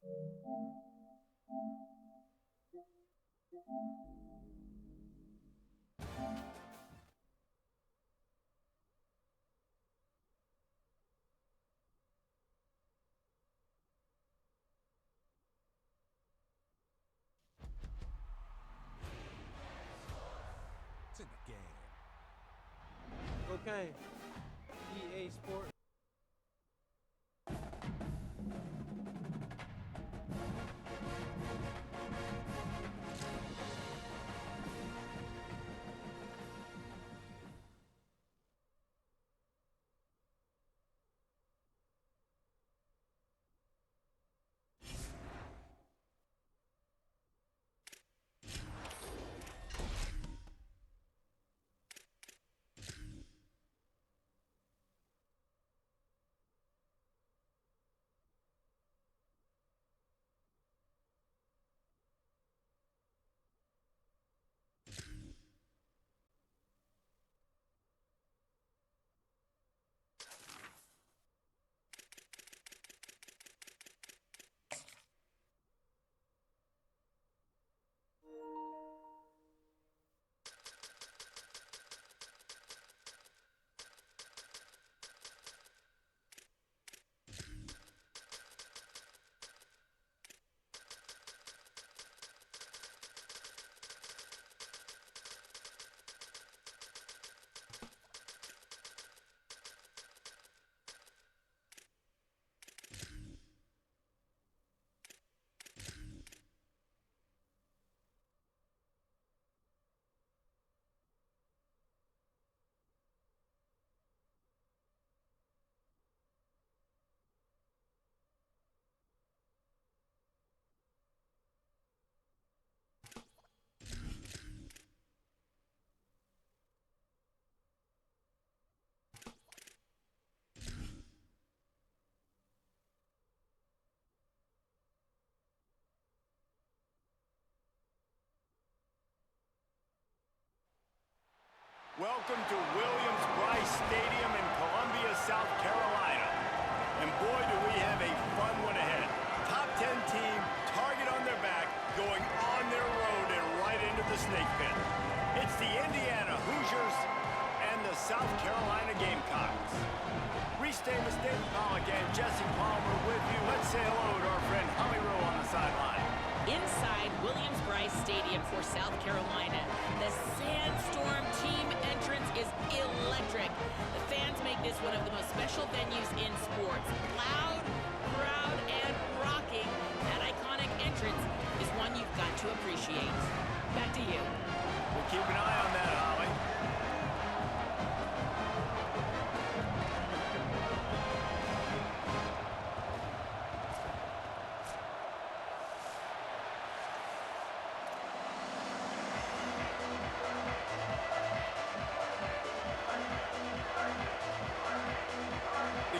To the game. Okay. EA Sport. Welcome to Williams-Brice Stadium in Columbia, South Carolina. And boy, do we have a fun one ahead. Top 10 team, target on their back, going on their road and right into the snake pit. It's the Indiana Hoosiers and the South Carolina Gamecocks. Reese Davis, David Pollock, and Jesse Palmer with you. Let's say hello to our friend Holly Rowe on the sideline. Inside Williams-Brice Stadium for South Carolina, the Sandstorm team entrance is electric. The fans make this one of the most special venues in sports. Loud, proud, and rocking. That iconic entrance is one you've got to appreciate. Back to you. We'll keep an eye on that, Holly.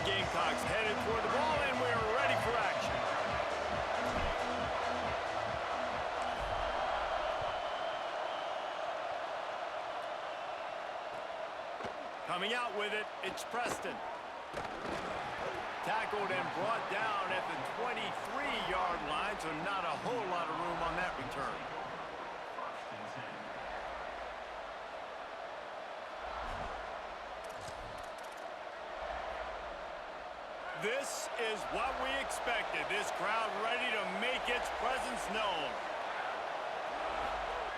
Gamecocks headed toward the ball, and we're ready for action. Coming out with it, it's Preston. Tackled and brought down at the 23-yard line, so not a whole lot of room on that return. This is what we expected. This crowd ready to make its presence known.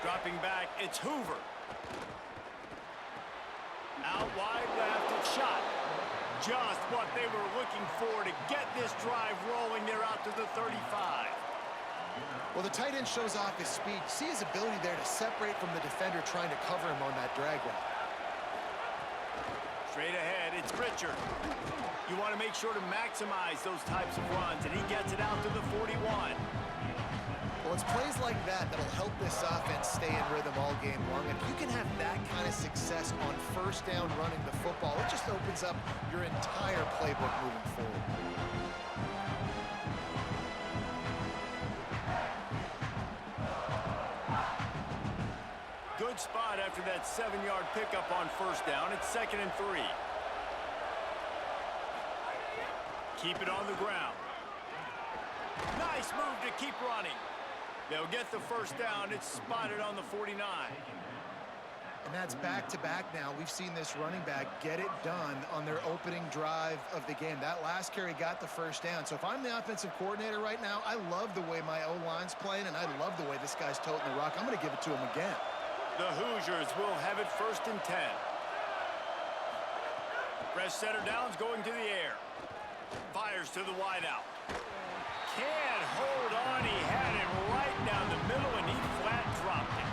Dropping back, it's Hoover. Out wide left, it's shot. Just what they were looking for to get this drive rolling. They're out to the 35. Well, the tight end shows off his speed. See his ability there to separate from the defender trying to cover him on that drag route. Straight ahead, it's Pritchard. You want to make sure to maximize those types of runs, and he gets it out to the 41. Well, it's plays like that that'll help this offense stay in rhythm all game long. If you can have that kind of success on first down running the football, it just opens up your entire playbook moving forward. Good spot after that 7-yard pickup on first down. It's 2nd and 3. Keep it on the ground. Not Nice move to keep running. They'll get the first down. It's spotted on the 49. And that's back-to-back now. We've seen this running back get it done on their opening drive of the game. That last carry got the first down. So if I'm the offensive coordinator right now, I love the way my O-line's playing, and I love the way this guy's toting the rock. I'm going to give it to him again. The Hoosiers will have it 1st and 10. Fresh center downs going to the air. Fires to the wideout. Can't hold on. He had it right down the middle, and he flat dropped it.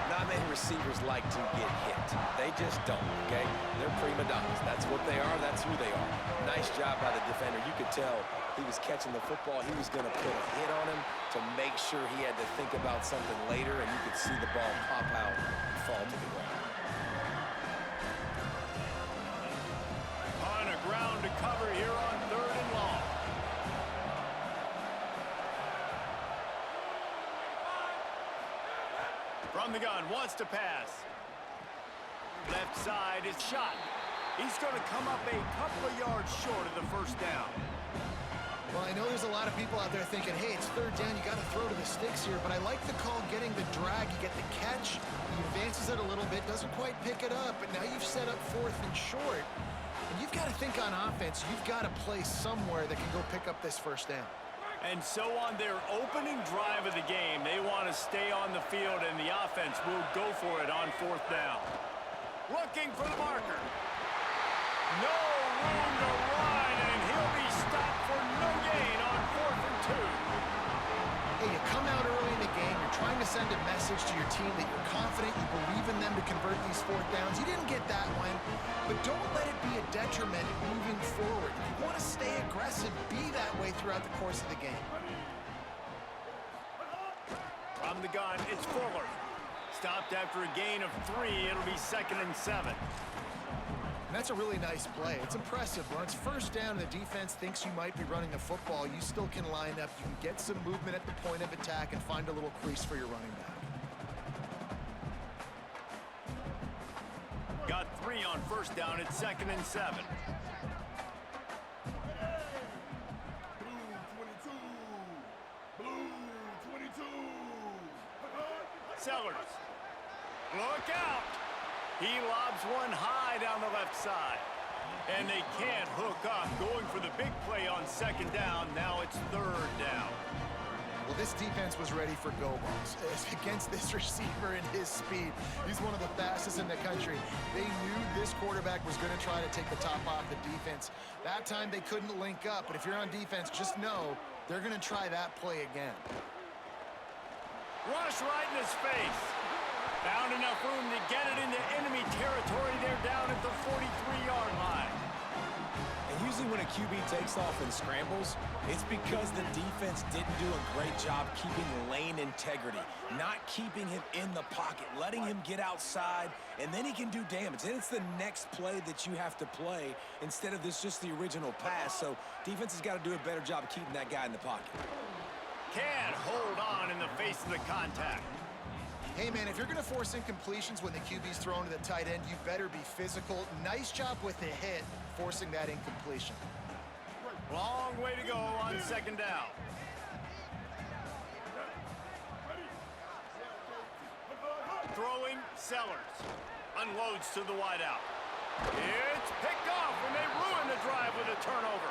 Not many receivers like to get hit. They just don't, okay? They're prima donnas. That's what they are. That's who they are. Nice job by the defender. You could tell he was catching the football. He was going to put a hit on him to make sure he had to think about something later, and you could see the ball pop out and fall to the ground. On a ground to cover here on 3rd and long. From the gun, wants to pass. Left side is shot. He's going to come up a couple of yards short of the first down. Well, I know there's a lot of people out there thinking, hey, it's 3rd down, you got to throw to the sticks here, but I like the call getting the drag. You get the catch, he advances it a little bit, doesn't quite pick it up, but now you've set up 4th and short. And you've got to think on offense, you've got to play somewhere that can go pick up this first down. And so on their opening drive of the game, they want to stay on the field, and the offense will go for it on 4th down. Looking for the marker. No room to run, and he'll be stopped for no gain on 4th and 2. Hey, you come out early in the game, you're trying to send a message to your team that you're confident, you believe in them to convert these 4th downs. You didn't get that one, but don't let it be a detriment moving forward. If you want to stay aggressive, be that way throughout the course of the game. From the gun, it's Fuller. Stopped after a gain of 3. It'll be 2nd and 7. And that's a really nice play. It's impressive. When it's 1st down and the defense thinks you might be running the football, you still can line up. You can get some movement at the point of attack and find a little crease for your running back. Got 3 on 1st down. It's 2nd and 7. Sellers. Look out. He lobs one high down the left side. And they can't hook up. Going for the big play on 2nd down. Now it's 3rd down. Well, this defense was ready for go balls. Against this receiver and his speed, he's one of the fastest in the country. They knew this quarterback was going to try to take the top off the defense. That time they couldn't link up, but if you're on defense, just know they're going to try that play again. Rush right in his face. Found enough room to get it into enemy territory. They're down at the 43-yard line. And usually when a QB takes off and scrambles, it's because the defense didn't do a great job keeping lane integrity, not keeping him in the pocket, letting him get outside, and then he can do damage. And it's the next play that you have to play instead of this just the original pass. So defense has got to do a better job of keeping that guy in the pocket. Can't hold on in the face of the contact. Hey, man, if you're going to force incompletions when the QB's thrown to the tight end, you better be physical. Nice job with the hit, forcing that incompletion. Long way to go on 2nd down. Throwing Sellers. Unloads to the wideout. It's picked off, and they ruin the drive with a turnover.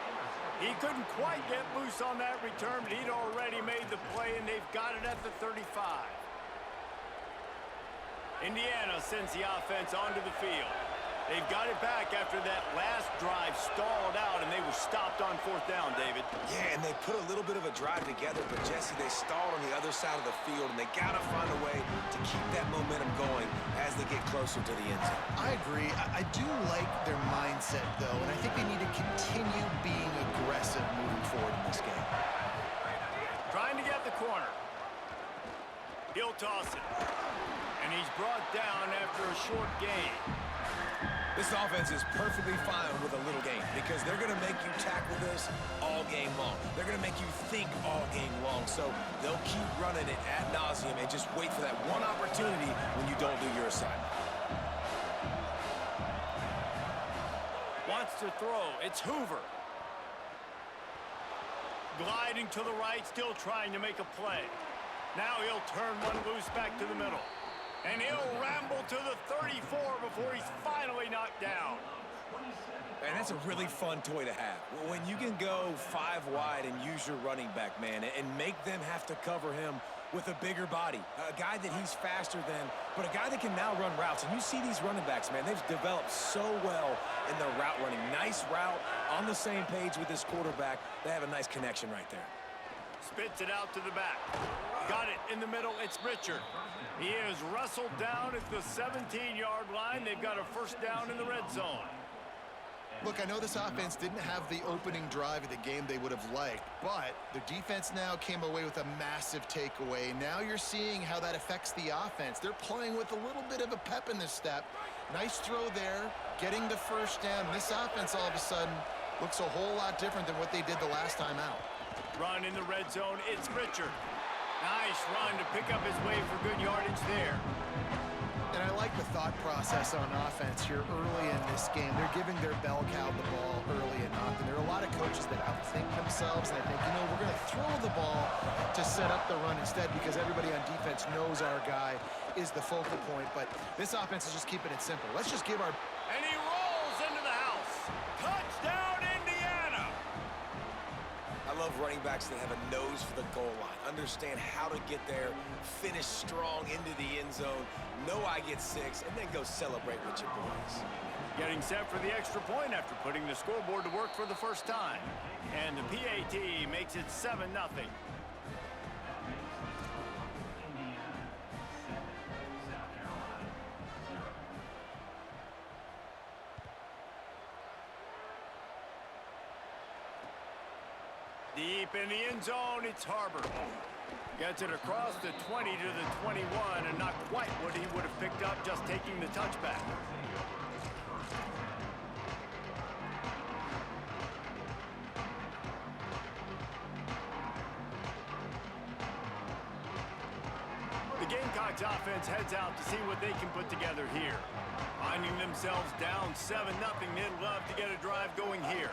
He couldn't quite get loose on that return, but he'd already made the play, and they've got it at the 35. Indiana sends the offense onto the field. They've got it back after that last drive stalled out, and they were stopped on 4th down, David. Yeah, and they put a little bit of a drive together, but Jesse, they stalled on the other side of the field, and they got to find a way to keep that momentum going as they get closer to the end zone. I agree. I do like their mindset, though, and I think they need to continue being aggressive moving forward in this game. Trying to get the corner. He'll toss it. And he's brought down after a short gain. This offense is perfectly fine with a little game because they're going to make you tackle this all game long. They're going to make you think all game long. So they'll keep running it ad nauseum and just wait for that one opportunity when you don't do your assignment. Wants to throw. It's Hoover. Gliding to the right, still trying to make a play. Now he'll turn one loose back to the middle. And he'll ramble to the 34 before he's finally knocked down. And that's a really fun toy to have. When you can go 5 wide and use your running back, man, and make them have to cover him with a bigger body. A guy that he's faster than, but a guy that can now run routes. And you see these running backs, man, they've developed so well in their route running. Nice route, on the same page with this quarterback. They have a nice connection right there. Spits it out to the back. Got it in the middle. It's Richard. He is wrestled down at the 17-yard line. They've got a first down in the red zone. Look, I know this offense didn't have the opening drive of the game they would have liked, but their defense now came away with a massive takeaway. Now you're seeing how that affects the offense. They're playing with a little bit of a pep in their step. Nice throw there, getting the first down. This offense all of a sudden looks a whole lot different than what they did the last time out. Run in the red zone. It's Richard. Nice run to pick up his way for good yardage there. And I like the thought process on offense here early in this game. They're giving their bell cow the ball early and often. There are a lot of coaches that outthink themselves, and they think, you know, we're going to throw the ball to set up the run instead because everybody on defense knows our guy is the focal point. But this offense is just keeping it simple. Let's just give our... And he rolls into the house. Touchdown, Indiana! I love running backs that have a nose for the goal line, understand how to get there, finish strong into the end zone, know I get 6, and then go celebrate with your boys. Getting set for the extra point after putting the scoreboard to work for the first time. And the PAT makes it 7-0. Deep in the end zone, it's Harbor. Gets it across the 20 to the 21, and not quite what he would have picked up just taking the touchback. The Gamecocks offense heads out to see what they can put together here. Finding themselves down 7-0, they'd love to get a drive going here.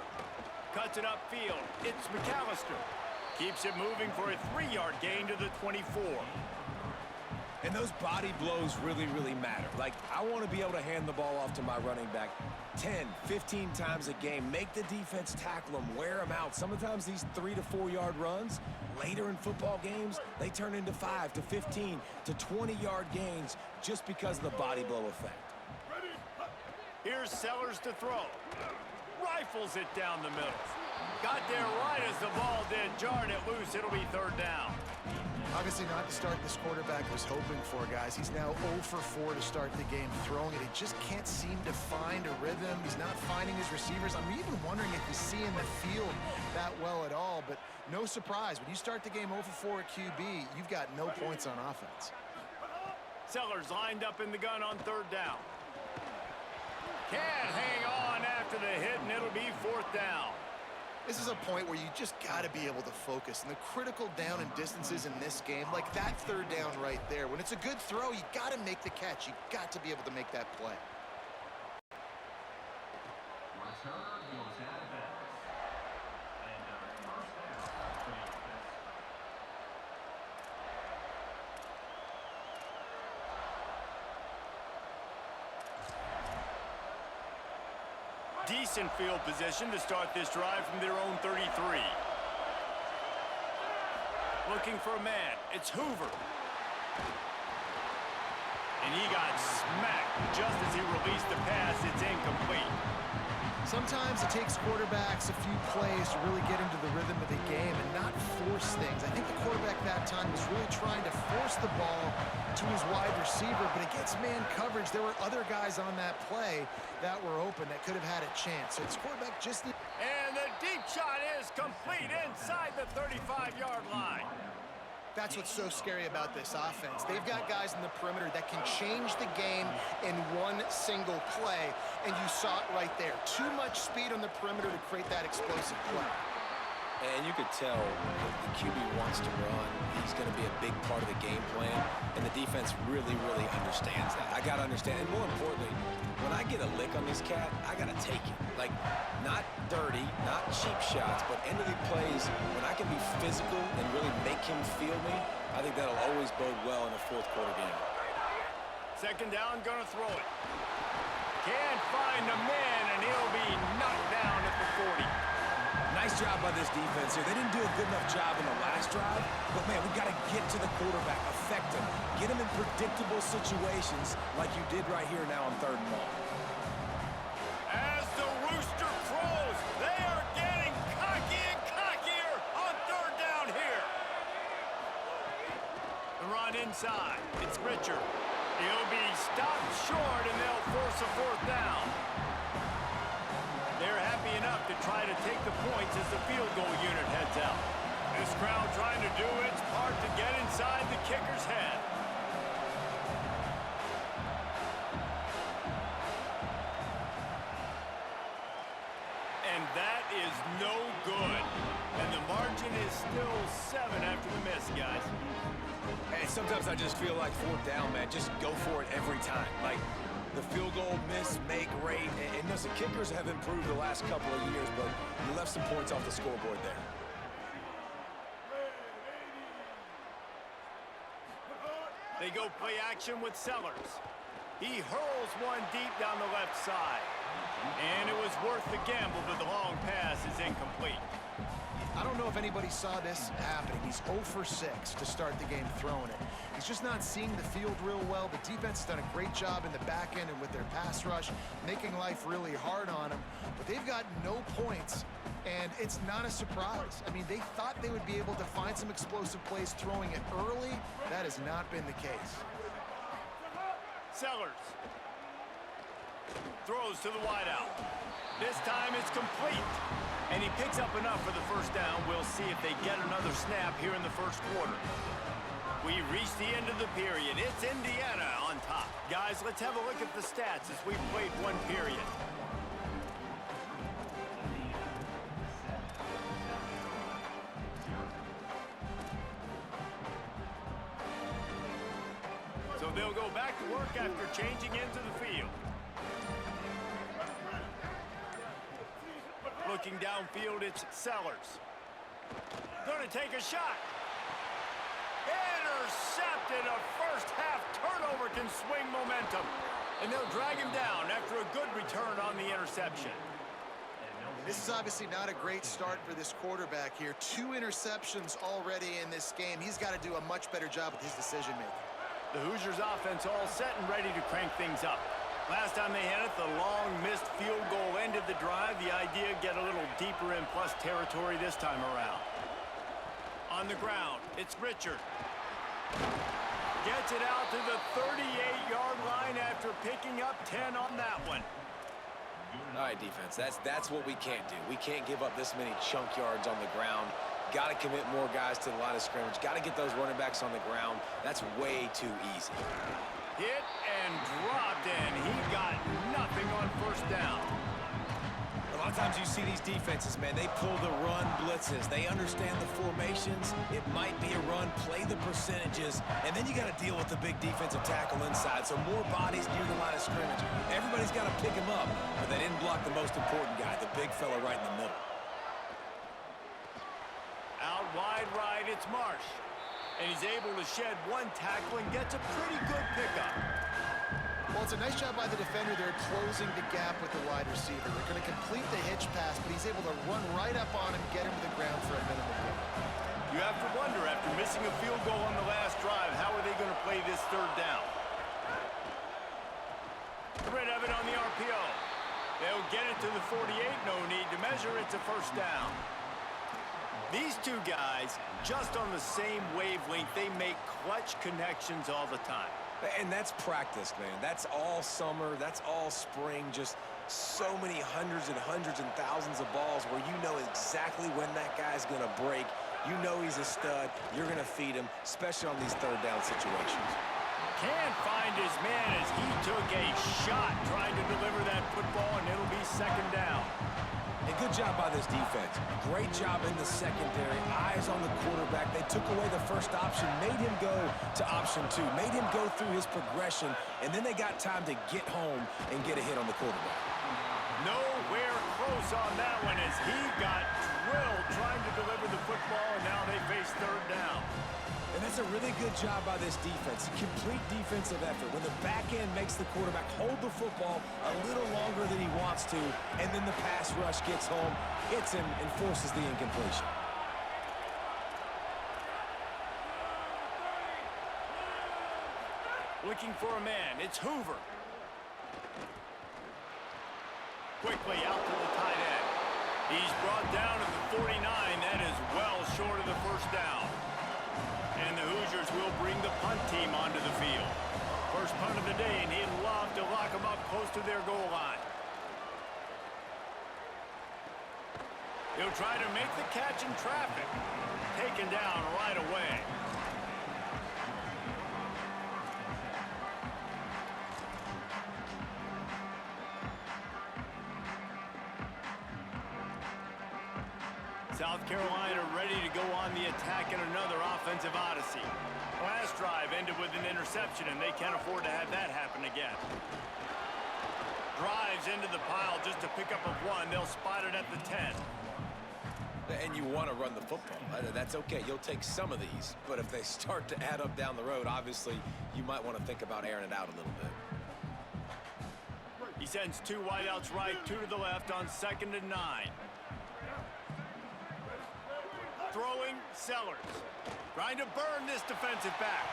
Cuts it upfield. It's McAllister. Keeps it moving for a 3-yard gain to the 24. And those body blows really, really matter. Like, I want to be able to hand the ball off to my running back 10, 15 times a game. Make the defense tackle them, wear them out. Sometimes these 3 to 4 yard runs, later in football games, they turn into 5 to 15 to 20-yard gains just because of the body blow effect. Here's Sellers to throw. Rifles it down the middle. Got there right as the ball did. Jarred it loose. It'll be 3rd down. Obviously not the start this quarterback was hoping for, guys. He's now 0 for 4 to start the game throwing it. He just can't seem to find a rhythm. He's not finding his receivers. I'm even wondering if he's seeing the field that well at all. But no surprise. When you start the game 0 for 4 at QB, you've got no points on offense. Sellers lined up in the gun on 3rd down. Can't hang on after the hit, and it'll be 4th down. This is a point where you just got to be able to focus. And the critical down and distances in this game, like that 3rd down right there, when it's a good throw, you got to make the catch. You got to be able to make that play. Decent field position to start this drive from their own 33. Looking for a man. It's Hoover. And he got smacked just as he released the pass. It's incomplete. Sometimes it takes quarterbacks a few plays to really get into the rhythm of the game and not force things. I think the quarterback that time was really trying to force the ball to his wide receiver, but against man coverage, there were other guys on that play that were open that could have had a chance. So this quarterback just... And the deep shot is complete inside the 35-yard line. That's what's so scary about this offense. They've got guys in the perimeter that can change the game in one single play, and you saw it right there. Too much speed on the perimeter to create that explosive play. And you could tell if the QB wants to run, he's going to be a big part of the game plan, and the defense really, really understands that. I got to understand, and more importantly, when I get a lick on this cat, I got to take it. Like, not dirty, not cheap shots, but end of the plays, when I can be physical and really make him feel me, I think that'll always bode well in a fourth quarter game. Second down, gonna throw it. Can't find the man, and he'll be knocked down at the 40. Nice job by this defense here. They didn't do a good enough job in the last drive, but, man, we got to get to the quarterback, affect him, get him in predictable situations like you did right here now on 3rd and long. As the rooster crows, they are getting cocky and cockier on 3rd down here. The run inside. It's Richard. He'll be stopped short, and they'll force a 4th down. They're happy enough to try to take the points as the field goal unit heads out. This crowd trying to do its part to get inside the kicker's head. And that is no good. And the margin is still 7 after the miss, guys. And sometimes I just feel like 4th down, man. Just go for it every time. Like, the field goal, miss, make, rate. And listen, kickers have improved the last couple of years, but you left some points off the scoreboard there. They go play action with Sellers. He hurls one deep down the left side. And it was worth the gamble, but the long pass is incomplete. I don't know if anybody saw this happening. He's 0 for 6 to start the game throwing it. He's just not seeing the field real well. The defense has done a great job in the back end and with their pass rush, making life really hard on him. But they've got no points, and it's not a surprise. I mean, they thought they would be able to find some explosive plays throwing it early. That has not been the case. Sellers throws to the wideout. This time it's complete. And he picks up enough for the 1st down. We'll see if they get another snap here in the 1st quarter. We reach the end of the period. It's Indiana on top. Guys, let's have a look at the stats as we've played 1 period. So they'll go back to work after changing into the field. Looking downfield, it's Sellers. Gonna take a shot. Intercepted. A first-half turnover can swing momentum. And they'll drag him down after a good return on the interception. This is obviously not a great start for this quarterback here. 2 interceptions already in this game. He's got to do a much better job with his decision-making. The Hoosiers offense all set and ready to crank things up. Last time they had it, the long missed field goal ended the drive. The idea, get a little deeper in plus territory this time around. On the ground, it's Richard. Gets it out to the 38-yard line after picking up 10 on that one. All right, defense, that's what we can't do. We can't give up this many chunk yards on the ground. Got to commit more guys to the line of scrimmage. Got to get those running backs on the ground. That's way too easy. Hit and dropped, and he got nothing on 1st down. A lot of times you see these defenses, man, they pull the run blitzes. They understand the formations. It might be a run, play the percentages, and then you got to deal with the big defensive tackle inside. So more bodies near the line of scrimmage. Everybody's got to pick him up, but they didn't block the most important guy, the big fella right in the middle. Out wide right, it's Marsh. And he's able to shed 1 tackle and gets a pretty good pickup. Well, it's a nice job by the defender there closing the gap with the wide receiver. They're going to complete the hitch pass, but he's able to run right up on him, get him to the ground for a minimum gain. You have to wonder, after missing a field goal on the last drive, how are they going to play this 3rd down? Rid of it on the RPO. They'll get it to the 48, no need to measure, it's a 1st down. These 2 guys, just on the same wavelength, they make clutch connections all the time. And that's practice, man. That's all summer. That's all spring. Just so many hundreds and thousands of balls where you know exactly when that guy's going to break. You know he's a stud. You're going to feed him, especially on these 3rd down situations. Can't find his man as he took a shot trying to deliver that football, and it'll be second down. A good job by this defense. Great job in the secondary. Eyes on the quarterback. They took away the first option, made him go to option 2, made him go through his progression, and then they got time to get home and get a hit on the quarterback. Nowhere close on that one as he got drilled trying to deliver the football, and now they face third down. And that's a really good job by this defense. Complete defensive effort. When the back end makes the quarterback hold the football a little longer than he wants to, and then the pass rush gets home, hits him, and forces the incompletion. Looking for a man. It's Hoover. Quickly out to the tight end. He's brought down at the 49. That is well short of the first down. And the Hoosiers will bring the punt team onto the field. First punt of the day, and he'd love to lock them up close to their goal line. He'll try to make the catch in traffic. Taken down right away. South Carolina ready to go on the attack in another offensive odyssey. Last drive ended with an interception, and they can't afford to have that happen again. Drives into the pile just to pick up a 1. They'll spot it at the 10. And you want to run the football. That's okay. You'll take some of these. But if they start to add up down the road, obviously, you might want to think about airing it out a little bit. He sends 2 wideouts right, 2 to the left on 2nd and 9. Throwing Sellers. Trying to burn this defensive back.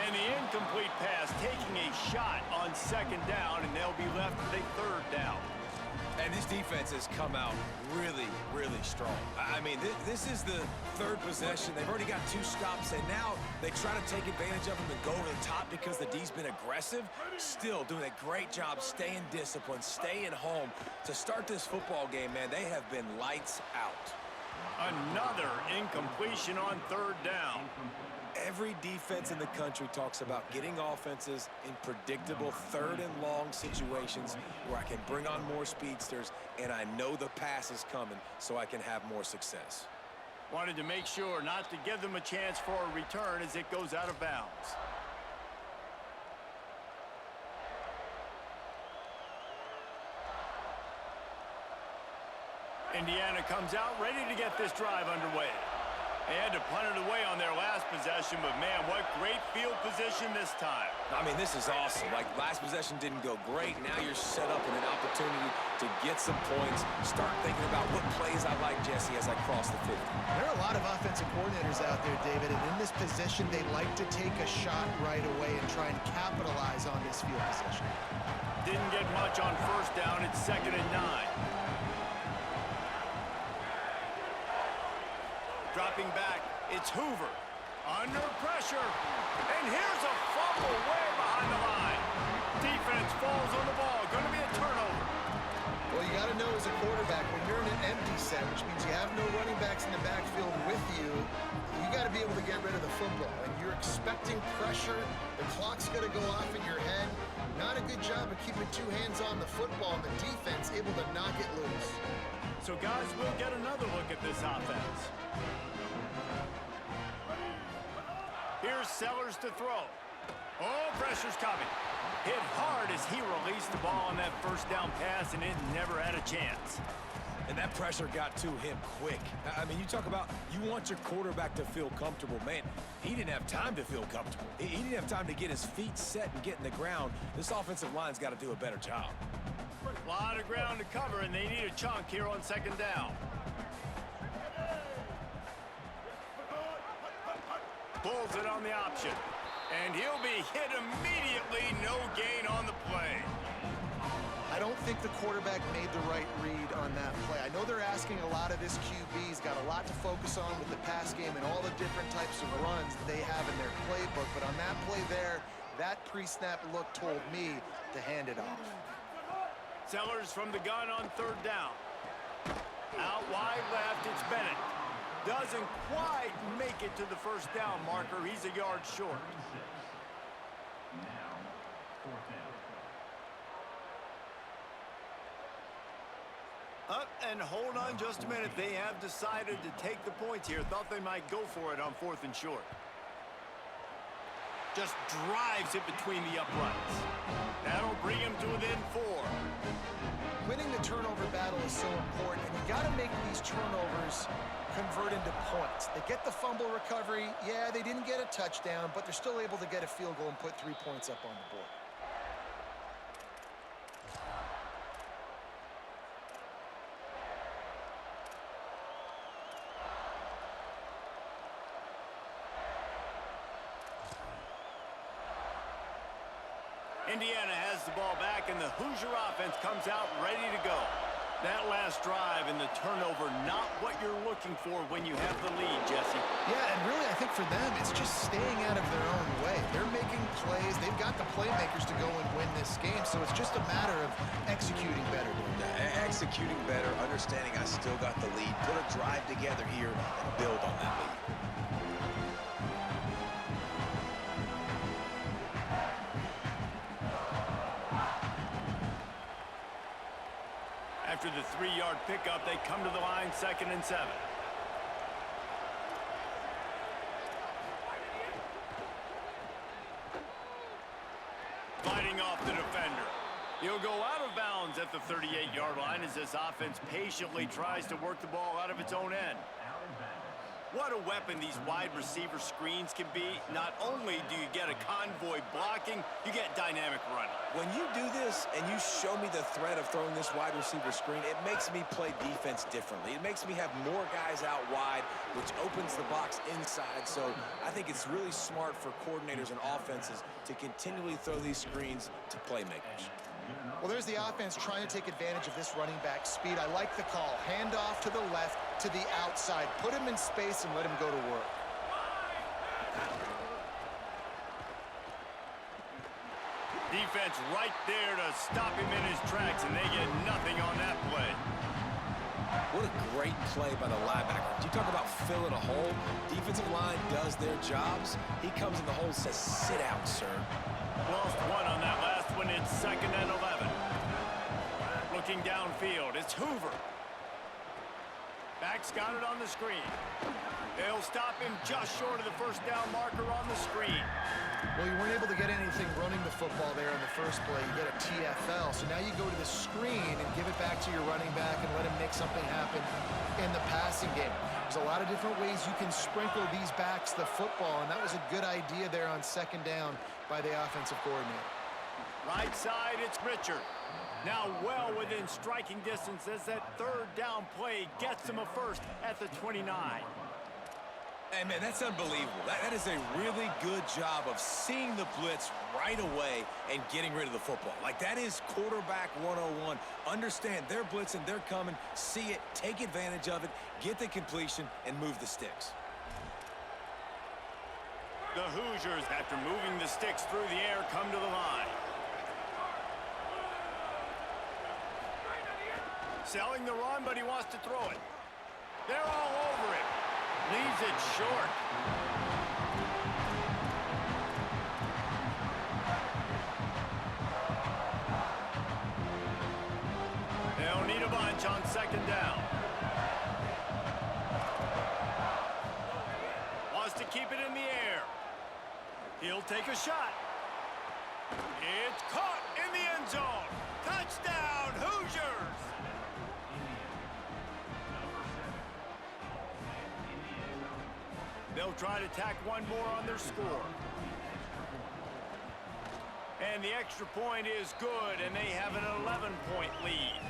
And the incomplete pass taking a shot on 2nd down, and they'll be left with a 3rd down. And this defense has come out really, really strong. I mean, this is the 3rd possession. They've already got 2 stops, and now they try to take advantage of them and go over the top because the D's been aggressive. Still doing a great job staying disciplined, staying home. To start this football game, man, they have been lights out. Another incompletion on 3rd down. Every defense in the country talks about getting offenses in predictable 3rd and long situations where I can bring on more speedsters and I know the pass is coming so I can have more success. Wanted to make sure not to give them a chance for a return as it goes out of bounds. Indiana comes out ready to get this drive underway. They had to punt it away on their last possession, but man, what great field position this time. I mean, this is awesome. Like, last possession didn't go great. Now you're set up in an opportunity to get some points. Start thinking about what plays I like, Jesse, as I cross the 50. There are a lot of offensive coordinators out there, David, and in this position, they like to take a shot right away and try and capitalize on this field position. Didn't get much on 1st down. It's 2nd and 9. Dropping back, it's Hoover. Under pressure. And here's a fumble way behind the line. Defense falls on the ball. Going to be a turnover. Well, you got to know as a quarterback, when you're in an empty set, which means you have no running backs in the backfield with you, you got to be able to get rid of the football. And you're expecting pressure. The clock's going to go off in your head. Not a good job of keeping 2 hands on the football, and the defense able to knock it loose. So, guys, we'll get another look at this offense. Here's Sellers to throw. Oh, pressure's coming. Hit hard as he released the ball on that 1st down pass, and it never had a chance. And that pressure got to him quick. I mean, you talk about you want your quarterback to feel comfortable. Man, he didn't have time to feel comfortable. He didn't have time to get his feet set and get in the ground. This offensive line's got to do a better job. A lot of ground to cover, and they need a chunk here on 2nd down. Pulls it on the option. And he'll be hit immediately. No gain on the play. I don't think the quarterback made the right read on that play. I know they're asking a lot of this QB. He's got a lot to focus on with the pass game and all the different types of runs that they have in their playbook. But on that play there, that pre-snap look told me to hand it off. Sellers from the gun on 3rd down. Out wide left, it's Bennett. Doesn't quite make it to the 1st down marker. He's a yard short. Up and hold on just a minute. They have decided to take the points here. Thought they might go for it on 4th and short. Just drives it between the uprights. That'll bring him to within 4. Winning the turnover battle is so important, and you got to make these turnovers convert into points. They get the fumble recovery. Yeah, they didn't get a touchdown, but they're still able to get a field goal and put 3 points up on the board. Indiana has the ball back, and the Hoosier offense comes out ready to go. That last drive and the turnover, not what you're looking for when you have the lead, Jesse. Yeah, and really, I think for them, it's just staying out of their own way. They're making plays. They've got the playmakers to go and win this game, so it's just a matter of executing better. Executing better, understanding I still got the lead. Put a drive together here and build on that lead. After the 3-yard pickup, they come to the line, 2nd and 7. Fighting off the defender. He'll go out of bounds at the 38-yard line as this offense patiently tries to work the ball out of its own end. What a weapon these wide receiver screens can be. Not only do you get a convoy blocking, you get dynamic running. When you do this and you show me the threat of throwing this wide receiver screen, it makes me play defense differently. It makes me have more guys out wide, which opens the box inside. So I think it's really smart for coordinators and offenses to continually throw these screens to playmakers. Well, there's the offense trying to take advantage of this running back speed. I like the call. Hand off to the left, to the outside. Put him in space and let him go to work. Defense right there to stop him in his tracks, and they get nothing on that play. What a great play by the linebacker. You talk about filling a hole. Defensive line does their jobs. He comes in the hole and says, sit out, sir. Lost one on that last one. It's 2nd and 11. Looking downfield, it's Hoover. Back's got it on the screen. They'll stop him just short of the 1st down marker on the screen. Well, you weren't able to get anything running the football there in the first play. You get a TFL. So now you go to the screen and give it back to your running back and let him make something happen in the passing game. There's a lot of different ways you can sprinkle these backs the football, and that was a good idea there on 2nd down by the offensive coordinator. Right side, it's Richard. Now well within striking distance as that 3rd down play gets him a first at the 29. Hey, man, that's unbelievable. That is a really good job of seeing the blitz right away and getting rid of the football. Like, that is quarterback 101. Understand they're blitzing, they're coming, see it, take advantage of it, get the completion, and move the sticks. The Hoosiers, after moving the sticks through the air, come to the line. Selling the run, but he wants to throw it. They're all over it. Leaves it short. They'll need a bunch on 2nd down. Wants to keep it in the air. He'll take a shot. It's caught in the end zone. Touchdown, Hoosiers! They'll try to tack one more on their score. And the extra point is good, and they have an 11-point lead.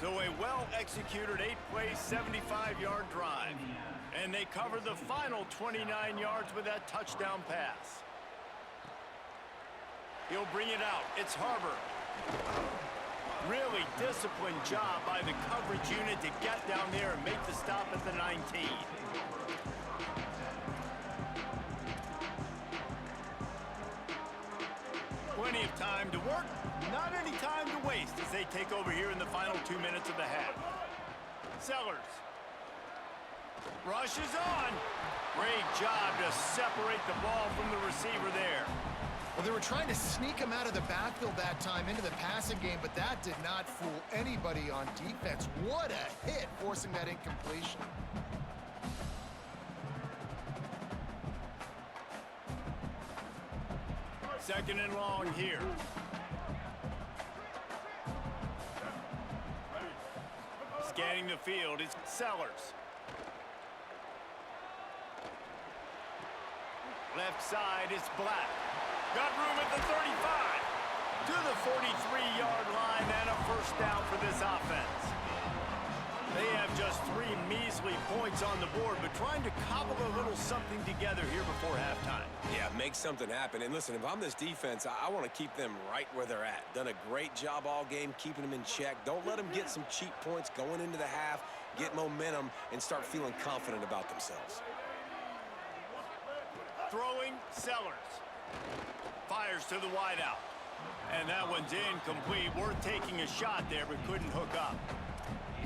So a well-executed 8-play, 75-yard drive. And they cover the final 29 yards with that touchdown pass. He'll bring it out. It's Harbor. Really disciplined job by the coverage unit to get down there and make the stop at the 19. Plenty of time to work, not any time to waste as they take over here in the final 2 minutes of the half. Sellers. Rush is on. Great job to separate the ball from the receiver there. Well, they were trying to sneak him out of the backfield that time into the passing game, but that did not fool anybody on defense. What a hit, forcing that incompletion. Second and long here. Scanning the field is Sellers. Left side is Black. Got room at the 35. To the 43-yard line and a first down for this offense. They have just 3 measly points on the board, but trying to cobble a little something together here before halftime. Yeah, make something happen. And listen, if I'm this defense, I want to keep them right where they're at. Done a great job all game keeping them in check. Don't let them get some cheap points going into the half, get momentum, and start feeling confident about themselves. Throwing, Sellers. Fires to the wideout. And that one's incomplete. Worth taking a shot there, but couldn't hook up.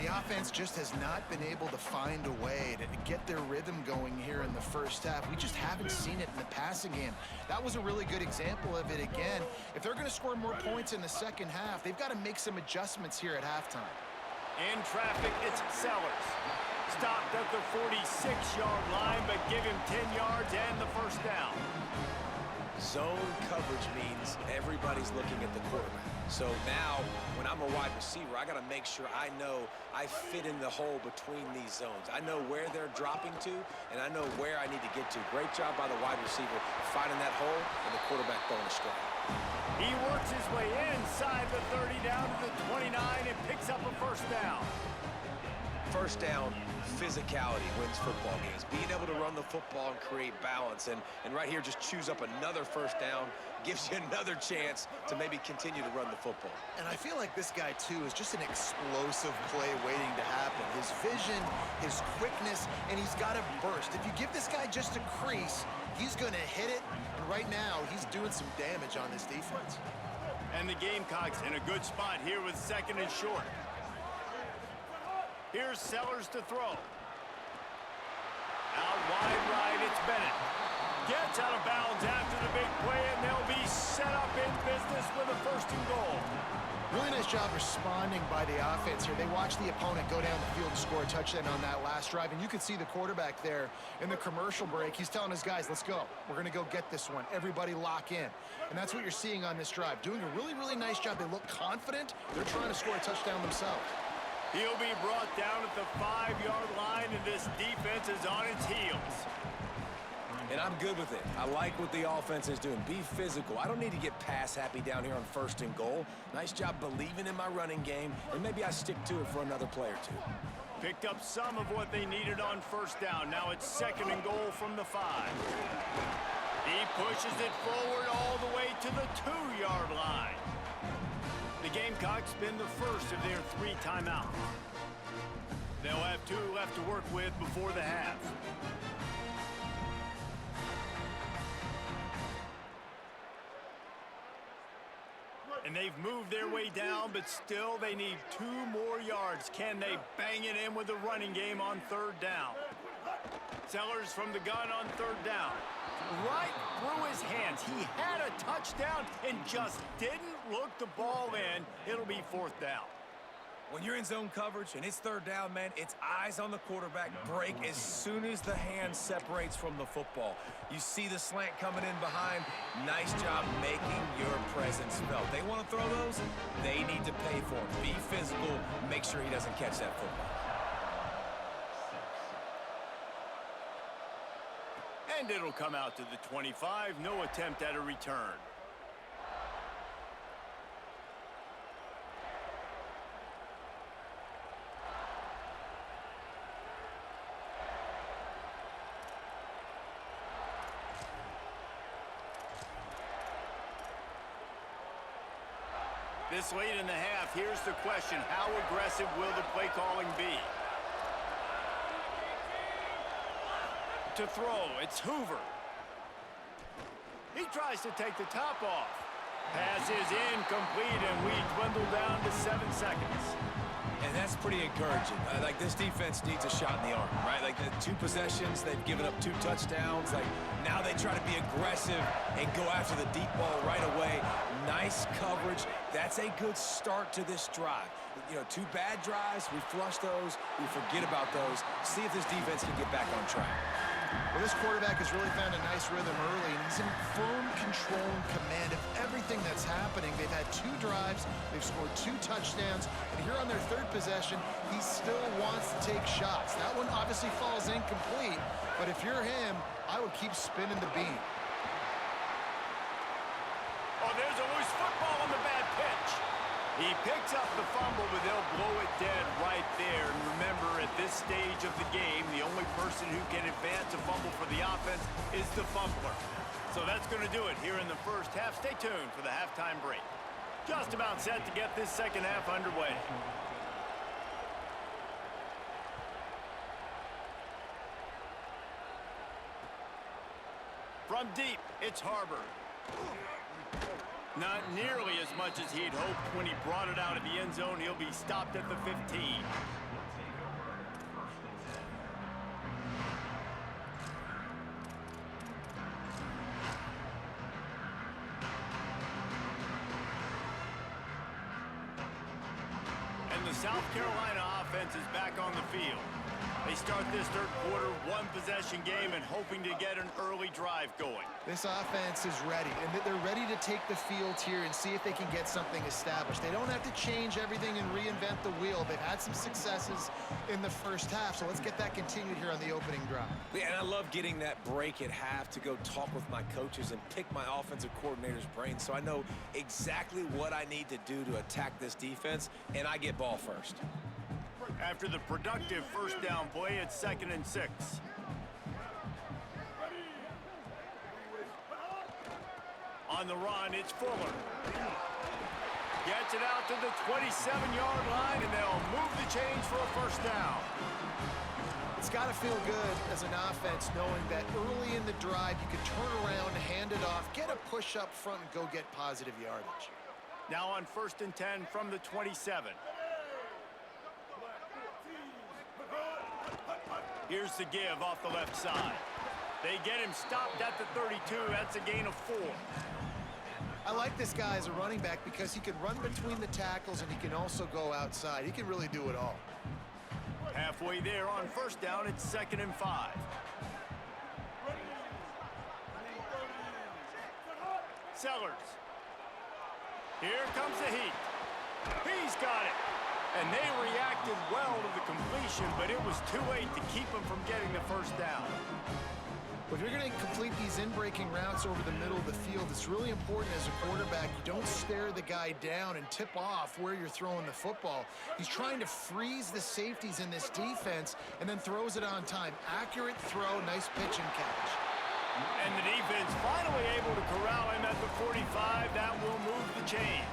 The offense just has not been able to find a way to get their rhythm going here in the first half. We just haven't seen it in the passing game. That was a really good example of it again. If they're going to score more points in the second half, they've got to make some adjustments here at halftime. In traffic, it's Sellers. Stopped at the 46-yard line, but give him 10 yards and the first down. Zone coverage means everybody's looking at the quarterback. So now, when I'm a wide receiver, I got to make sure I know I fit in the hole between these zones. I know where they're dropping to, and I know where I need to get to. Great job by the wide receiver finding that hole and the quarterback throwing a strike. He works his way inside the 30 down to the 29 and picks up a first down. First down, physicality wins football games. Being able to run the football and create balance. And right here, just choose up another first down, gives you another chance to maybe continue to run the football. And I feel like this guy, too, is just an explosive play waiting to happen. His vision, his quickness, and he's got a burst. If you give this guy just a crease, he's going to hit it. And right now, he's doing some damage on this defense. And the Gamecocks in a good spot here with second and short. Here's Sellers to throw. Out wide right, it's Bennett. Gets out of bounds after the big play, and they'll be set up in business with a first and goal. Really nice job responding by the offense here. They watched the opponent go down the field and score a touchdown on that last drive, and you could see the quarterback there in the commercial break. He's telling his guys, let's go. We're going to go get this one. Everybody lock in. And that's what you're seeing on this drive. Doing a really, really nice job. They look confident. They're trying to score a touchdown themselves. He'll be brought down at the 5-yard line, and this defense is on its heels. And I'm good with it. I like what the offense is doing. Be physical. I don't need to get pass happy down here on first and goal. Nice job believing in my running game, and maybe I stick to it for another play or two. Picked up some of what they needed on first down. Now it's second and goal from the 5. He pushes it forward all the way to the 2-yard line. The Gamecocks spin the first of their 3 timeouts. They'll have 2 left to work with before the half. And they've moved their way down, but still they need 2 more yards. Can they bang it in with the running game on third down? Sellers from the gun on third down. Right through his hands. He had a touchdown and just didn't look the ball in. It'll be fourth down. When you're in zone coverage and it's third down, man, it's eyes on the quarterback. Break as soon as the hand separates from the football. You see the slant coming in behind. Nice job making your presence felt. They want to throw those, they need to pay for it. Be physical. Make sure he doesn't catch that football. And it'll come out to the 25. No attempt at a return. This late in the half, here's the question. How aggressive will the play calling be? To throw, it's Hoover. He tries to take the top off. Pass is incomplete, and we dwindle down to 7 seconds. And that's pretty encouraging. Like, this defense needs a shot in the arm, right? Like, the 2 possessions, they've given up 2 touchdowns. Like, now they try to be aggressive and go after the deep ball right away. Nice coverage. That's a good start to this drive. You know, 2 bad drives, we flush those, we forget about those. See if this defense can get back on track. Well, this quarterback has really found a nice rhythm early, and he's in firm control and command of everything that's happening. They've had 2 drives, they've scored 2 touchdowns, and here on their 3rd possession, he still wants to take shots. That one obviously falls incomplete, but if you're him, I would keep spinning the beam. Oh, there's a loose football on the bad pitch. He picks up the fumble, but they'll blow it dead right there. And remember, at this stage of the game, the only person who can advance a fumble for the offense is the fumbler. So that's going to do it here in the first half. Stay tuned for the halftime break. Just about set to get this second half underway. From deep, it's Harbor. Not nearly as much as he'd hoped when he brought it out of the end zone. He'll be stopped at the 15. And the South Carolina offense is back on the field. They start this 3rd quarter, 1-possession game, and hoping to get an early drive going. This offense is ready, and they're ready to take the field here and see if they can get something established. They don't have to change everything and reinvent the wheel. They've had some successes in the first half, so let's get that continued here on the opening drive. Yeah, and I love getting that break at half to go talk with my coaches and pick my offensive coordinator's brain so I know exactly what I need to do to attack this defense, and I get ball first. After the productive first down play, it's 2nd and 6. On the run, it's Fuller. Gets it out to the 27-yard line, and they'll move the chains for a first down. It's got to feel good as an offense knowing that early in the drive you can turn around, hand it off, get a push up front, and go get positive yardage. Now on 1st and 10 from the 27. Here's the give off the left side. They get him stopped at the 32. That's a gain of 4. I like this guy as a running back because he can run between the tackles and he can also go outside. He can really do it all. Halfway there on first down, it's 2nd and 5. Sellers. Here comes the heat. He's got it. And they reacted well to the completion, but it was too late to keep him from getting the first down. If you're going to complete these in-breaking routes over the middle of the field, it's really important as a quarterback you don't stare the guy down and tip off where you're throwing the football. He's trying to freeze the safeties in this defense and then throws it on time. Accurate throw, nice pitch and catch. And the defense finally able to corral him at the 45. That will move the chain.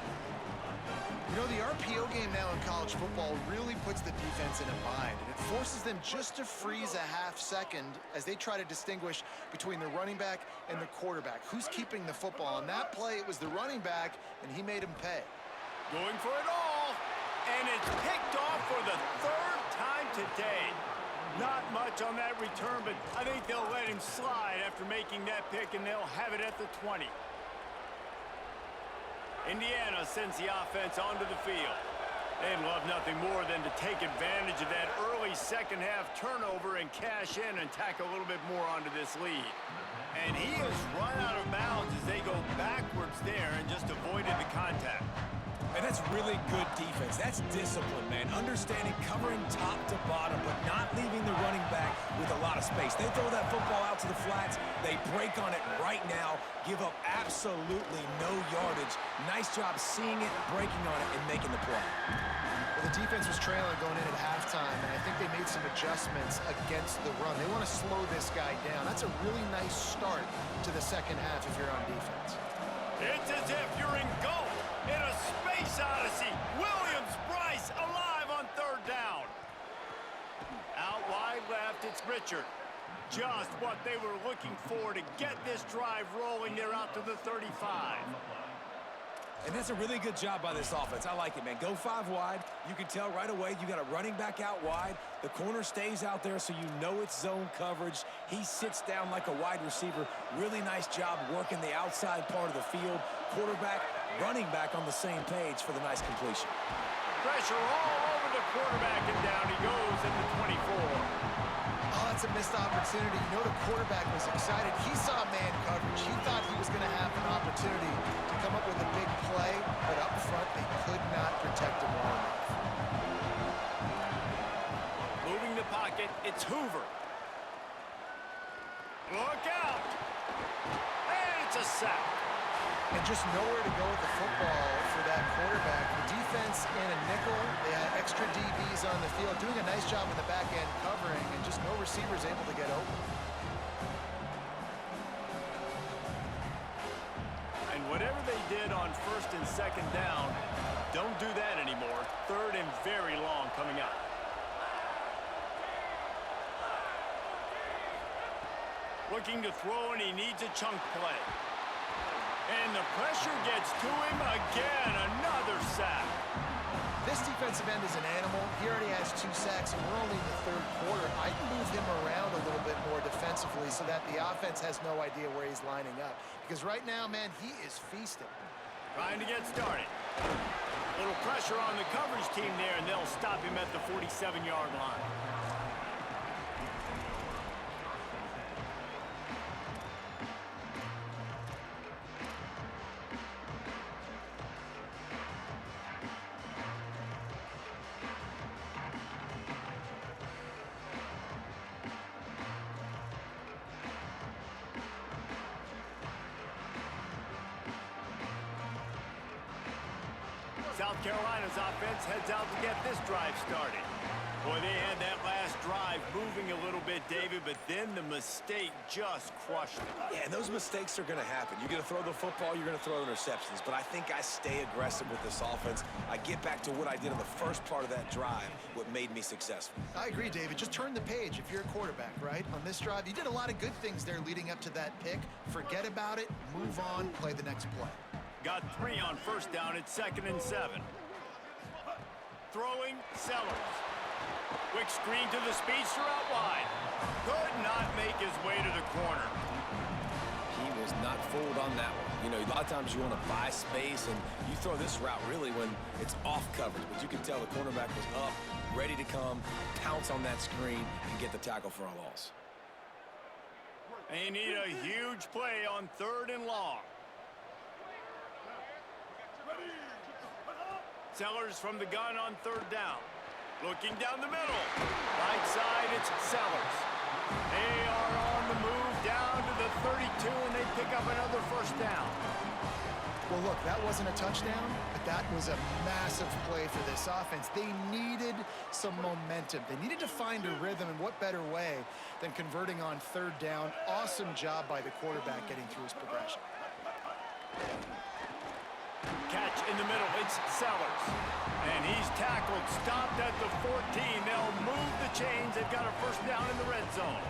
You know, the RPO game now in college football really puts the defense in a bind, and it forces them just to freeze a half second as they try to distinguish between the running back and the quarterback. Who's keeping the football? On that play, it was the running back, and he made him pay. Going for it all, and it's picked off for the 3rd time today. Not much on that return, but I think they'll let him slide after making that pick, and they'll have it at the 20. Indiana sends the offense onto the field. They'd love nothing more than to take advantage of that early second half turnover and cash in and tack a little bit more onto this lead. And he has run out of bounds as they go backwards there and just avoided the contact. And that's really good defense. That's discipline, man. Understanding covering top to bottom, but not leaving the running back with a lot of space. They throw that football out to the flats. They break on it right now, give up absolutely no yardage. Nice job seeing it, breaking on it, and making the play. Well, the defense was trailing going in at halftime, and I think they made some adjustments against the run. They want to slow this guy down. That's a really nice start to the second half if you're on defense. It's as if you're in goal in a space odyssey. Williams-Brice alive on 3rd down. Out wide left, it's Richard. Just what they were looking for to get this drive rolling. They're out to the 35. And that's a really good job by this offense. I like it, man. Go 5 wide. You can tell right away you got a running back out wide. The corner stays out there so you know it's zone coverage. He sits down like a wide receiver. Really nice job working the outside part of the field. Quarterback, running back on the same page for the nice completion. Pressure all over the quarterback, and down he goes at the 24. Oh, that's a missed opportunity. You know the quarterback was excited. He saw man coverage. He thought he was going to have an opportunity to come up with a big play, but up front they could not protect him well enough. Moving the pocket, it's Hoover. Look out! And it's a sack. And just nowhere to go with the football for that quarterback. The defense in a nickel, they had extra DBs on the field, doing a nice job in the back end covering, and just no receivers able to get open. And whatever they did on first and second down, don't do that anymore. Third and very long coming up. Looking to throw, and he needs a chunk play. And the pressure gets to him again. Another sack. This defensive end is an animal. He already has 2 sacks, and we're only in the third quarter. I'd move him around a little bit more defensively so that the offense has no idea where he's lining up. Because right now, man, he is feasting. Trying to get started. Little pressure on the coverage team there, and they'll stop him at the 47-yard line. South Carolina's offense heads out to get this drive started. Boy, they had that last drive moving a little bit, David, but then the mistake just crushed them. Yeah, and those mistakes are going to happen. You're going to throw the football, you're going to throw interceptions. But I think I stay aggressive with this offense. I get back to what I did in the first part of that drive, what made me successful. I agree, David. Just turn the page if you're a quarterback, right? On this drive, you did a lot of good things there leading up to that pick. Forget about it, move on, play the next play. Got 3 on first down at 2nd and 7. Throwing, Sellers. Quick screen to the speedster out wide. Could not make his way to the corner. He was not fooled on that one. You know, a lot of times you want to buy space, and you throw this route really when it's off coverage. But you can tell the cornerback was up, ready to come, pounce on that screen, and get the tackle for a loss. They need a huge play on 3rd and long. Sellers from the gun on 3rd down. Looking down the middle. Right side, it's Sellers. They are on the move down to the 32, and they pick up another first down. Well, look, that wasn't a touchdown, but that was a massive play for this offense. They needed some momentum. They needed to find a rhythm, and what better way than converting on 3rd down. Awesome job by the quarterback getting through his progression. Catch in the middle, it's Sellers. And he's tackled, stopped at the 14. They'll move the chains. They've got a first down in the red zone.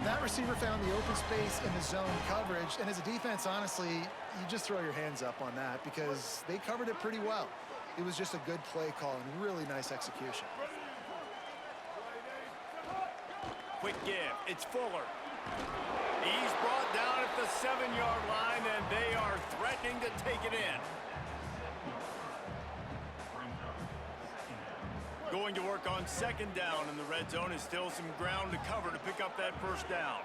That receiver found the open space in the zone coverage, and as a defense, honestly, you just throw your hands up on that because they covered it pretty well. It was just a good play call and really nice execution. Quick give, it's Fuller. He's brought down at the 7-yard line, and they are threatening to take it in. Going to work on 2nd down in the red zone is still some ground to cover to pick up that first down.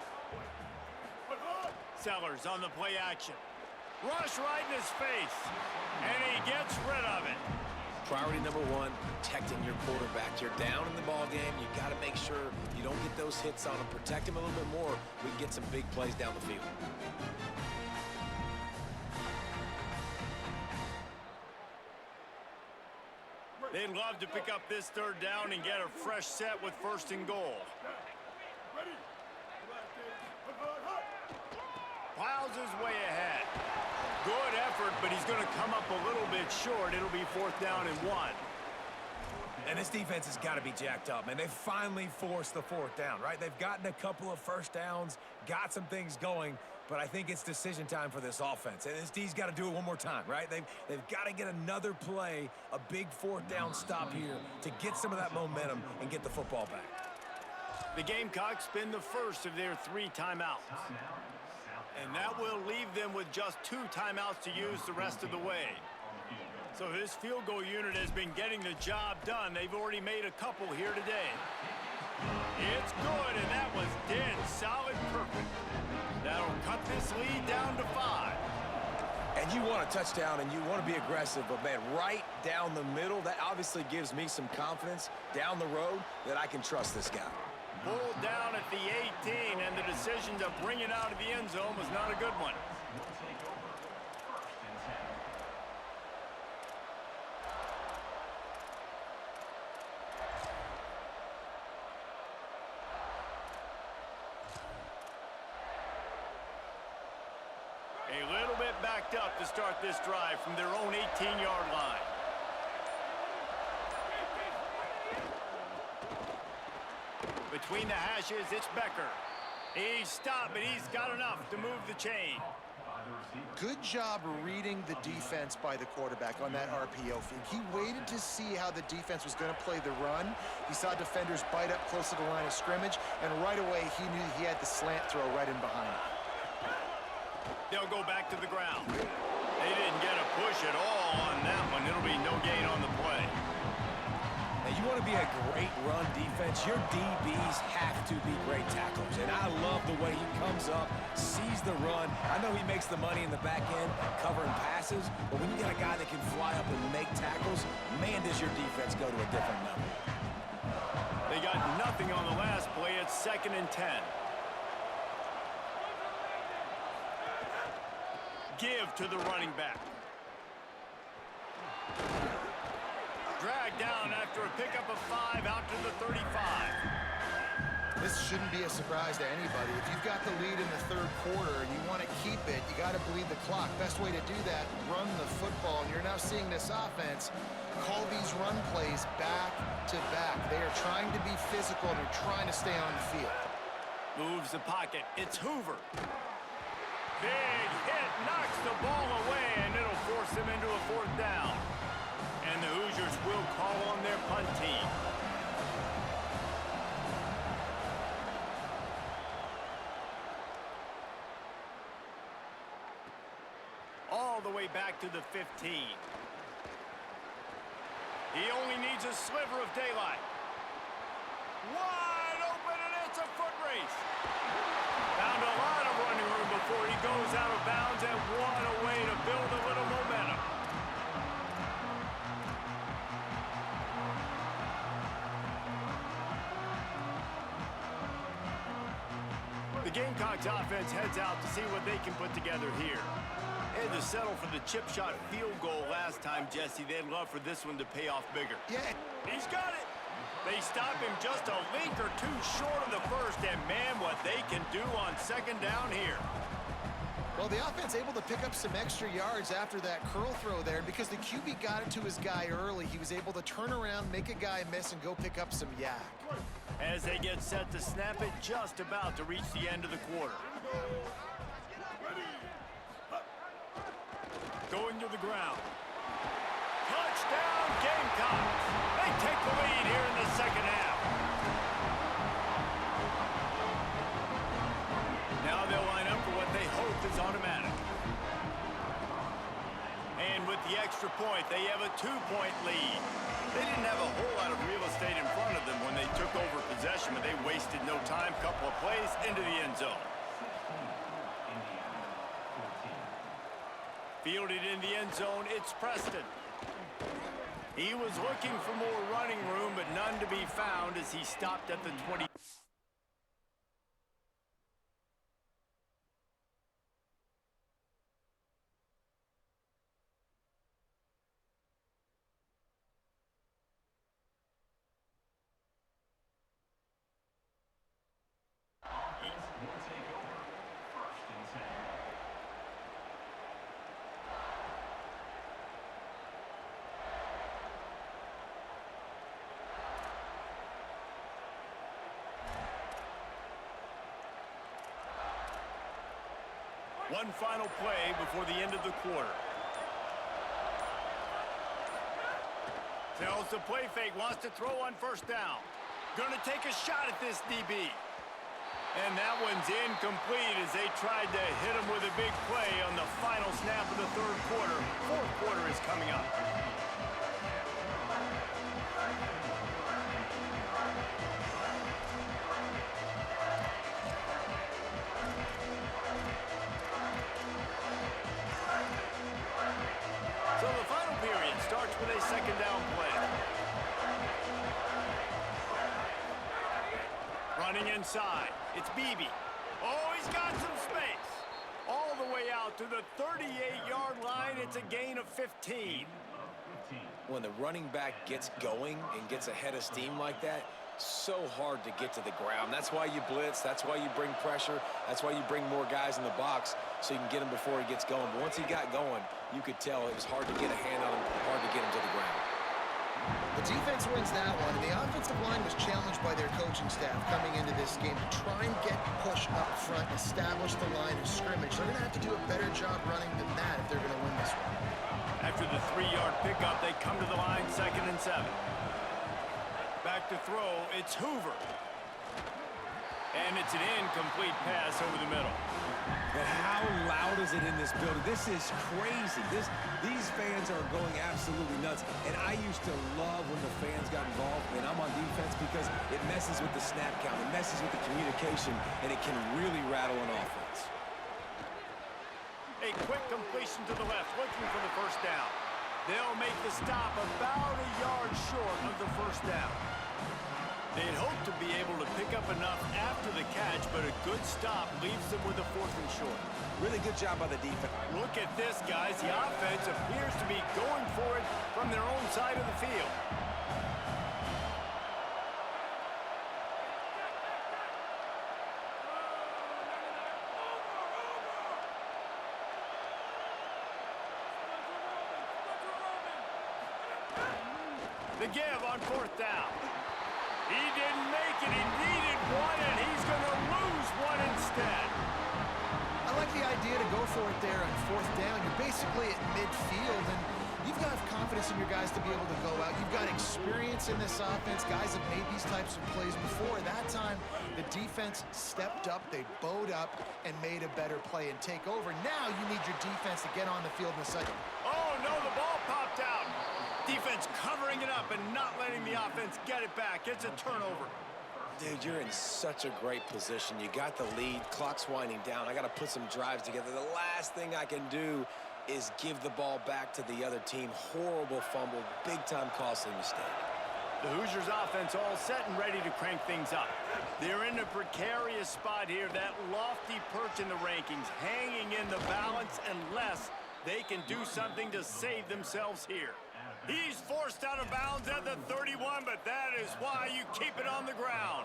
Sellers on the play action. Rush right in his face, and he gets rid of it. Priority number 1, protecting your quarterback. You're down in the ball game. You got to make sure you don't get those hits on him. Protect him a little bit more. We can get some big plays down the field. They'd love to pick up this 3rd down and get a fresh set with 1st and goal. Plows his way ahead. Good effort, but he's going to come up a little bit short. It'll be 4th down and 1. And this defense has got to be jacked up, man. They finally forced the fourth down, right? They've gotten a couple of first downs, got some things going, but I think it's decision time for this offense. And this D's got to do it one more time, right? They've got to get another play, a big fourth down stop here to get some of that momentum and get the football back. The Gamecocks spin the first of their 3 timeouts. And that will leave them with just 2 timeouts to use the rest of the way. So this field goal unit has been getting the job done. They've already made a couple here today. It's good, and that was dead solid perfect. That'll cut this lead down to 5. And you want a touchdown, and you want to be aggressive, but, man, right down the middle, that obviously gives me some confidence down the road that I can trust this guy. Pulled down at the 18, and the decision to bring it out of the end zone was not a good one. A little bit backed up to start this drive from their own 18-yard line. Between the hashes, it's Becker. He's stopped, but he's got enough to move the chain. Good job reading the defense by the quarterback on that RPO feed. He waited to see how the defense was going to play the run. He saw defenders bite up close to the line of scrimmage, and right away he knew he had the slant throw right in behind him. They'll go back to the ground. They didn't get a push at all on that one. It'll be no gain on the play. Now, you want to be a great run defense, your DBs have to be great tacklers. And I love the way he comes up, sees the run. I know he makes the money in the back end covering passes, but when you got a guy that can fly up and make tackles, man, does your defense go to a different level. They got nothing on the last play. It's 2nd and 10. Give to the running back. Dragged down after a pickup of 5 out to the 35. This shouldn't be a surprise to anybody. If you've got the lead in the third quarter and you want to keep it, you got to bleed the clock. Best way to do that, run the football. And you're now seeing this offense call these run plays back to back. They are trying to be physical and they're trying to stay on the field. Moves the pocket. It's Hoover. Big hit, knocks the ball away, and it'll force them into a 4th down. And the Hoosiers will call on their punt team. All the way back to the 15. He only needs a sliver of daylight. Wide open, and it's a foot race. Found a lot of running room before he goes out of bounds, and what a way to build a little momentum. The Gamecocks offense heads out to see what they can put together here. They had to settle for the chip shot field goal last time, Jesse. They'd love for this one to pay off bigger. Yeah. He's got it. They stop him just a link or two short of the first, and man, what they can do on 2nd down here. Well, the offense able to pick up some extra yards after that curl throw there, and because the QB got it to his guy early, he was able to turn around, make a guy miss, and go pick up some yak. As they get set to snap it, just about to reach the end of the quarter. Going to the ground. Touchdown, Gamecocks! They take the lead here in the 2nd half. Now they'll line up for what they hope is automatic. And with the extra point, they have a 2-point lead. They didn't have a whole lot of real estate in front of them when they took over possession, but they wasted no time. Couple of plays into the end zone. Fielded in the end zone, it's Preston. He was looking for more running room, but none to be found as he stopped at the 20. One final play before the end of the quarter. Tells the play fake, wants to throw on first down. Gonna take a shot at this DB. And that one's incomplete as they tried to hit him with a big play on the final snap of the third quarter. Fourth quarter is coming up. So the final period starts with a second down play. Running inside, it's Beebe. Oh, he's got some space. All the way out to the 38-yard line, it's a gain of 15. When the running back gets going and gets ahead of steam like that, so hard to get to the ground. That's why you blitz. That's why you bring pressure. That's why you bring more guys in the box so you can get him before he gets going. But once he got going, you could tell it was hard to get a hand on him, hard to get him to the ground. The defense wins that one, and the offensive line was challenged by their coaching staff coming into this game to try and get push up front, establish the line of scrimmage. They're going to have to do a better job running than that if they're going to win this one. After the 3-yard pickup, they come to the line, 2nd and 7. Back to throw, it's Hoover. And it's an incomplete pass over the middle. But how loud is it in this building? This is crazy. These fans are going absolutely nuts. And I used to love when the fans got involved, and I'm on defense because it messes with the snap count. It messes with the communication, and it can really rattle an offense. A quick completion to the left, looking for the first down. They'll make the stop about a yard short of the first down. They'd hope to be able to pick up enough after the catch, but a good stop leaves them with a 4th and short. Really good job by the defense. Look at this, guys. The offense appears to be going for it from their own side of the field. The give on 4th down. He didn't make it. He needed one, and he's going to lose one instead. I like the idea to go for it there on 4th down. You're basically at midfield, and you've got confidence in your guys to be able to go out. You've got experience in this offense. Guys have made these types of plays before. That time, the defense stepped up, they bowed up, and made a better play and take over. Now you need your defense to get on the field in the second. Oh, no, the ball popped out. Defense covering it up and not letting the offense get it back. It's a turnover. Dude, you're in such a great position. You got the lead, clock's winding down. I got to put some drives together. The last thing I can do is give the ball back to the other team. Horrible fumble, big-time costly mistake. The Hoosiers offense all set and ready to crank things up. They're in a precarious spot here, that lofty perch in the rankings, hanging in the balance unless they can do something to save themselves here. He's forced out of bounds at the 31, but that is why you keep it on the ground.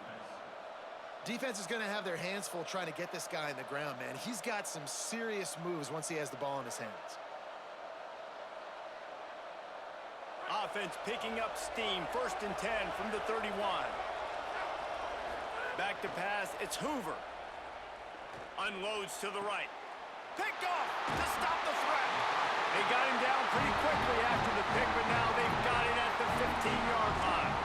Defense is going to have their hands full trying to get this guy in the ground, man. He's got some serious moves once he has the ball in his hands. Offense picking up steam, 1st and 10 from the 31. Back to pass, it's Hoover. Unloads to the right. Picked off to stop the threat. They got him down pretty quickly after the pick, but now they've got it at the 15-yard line.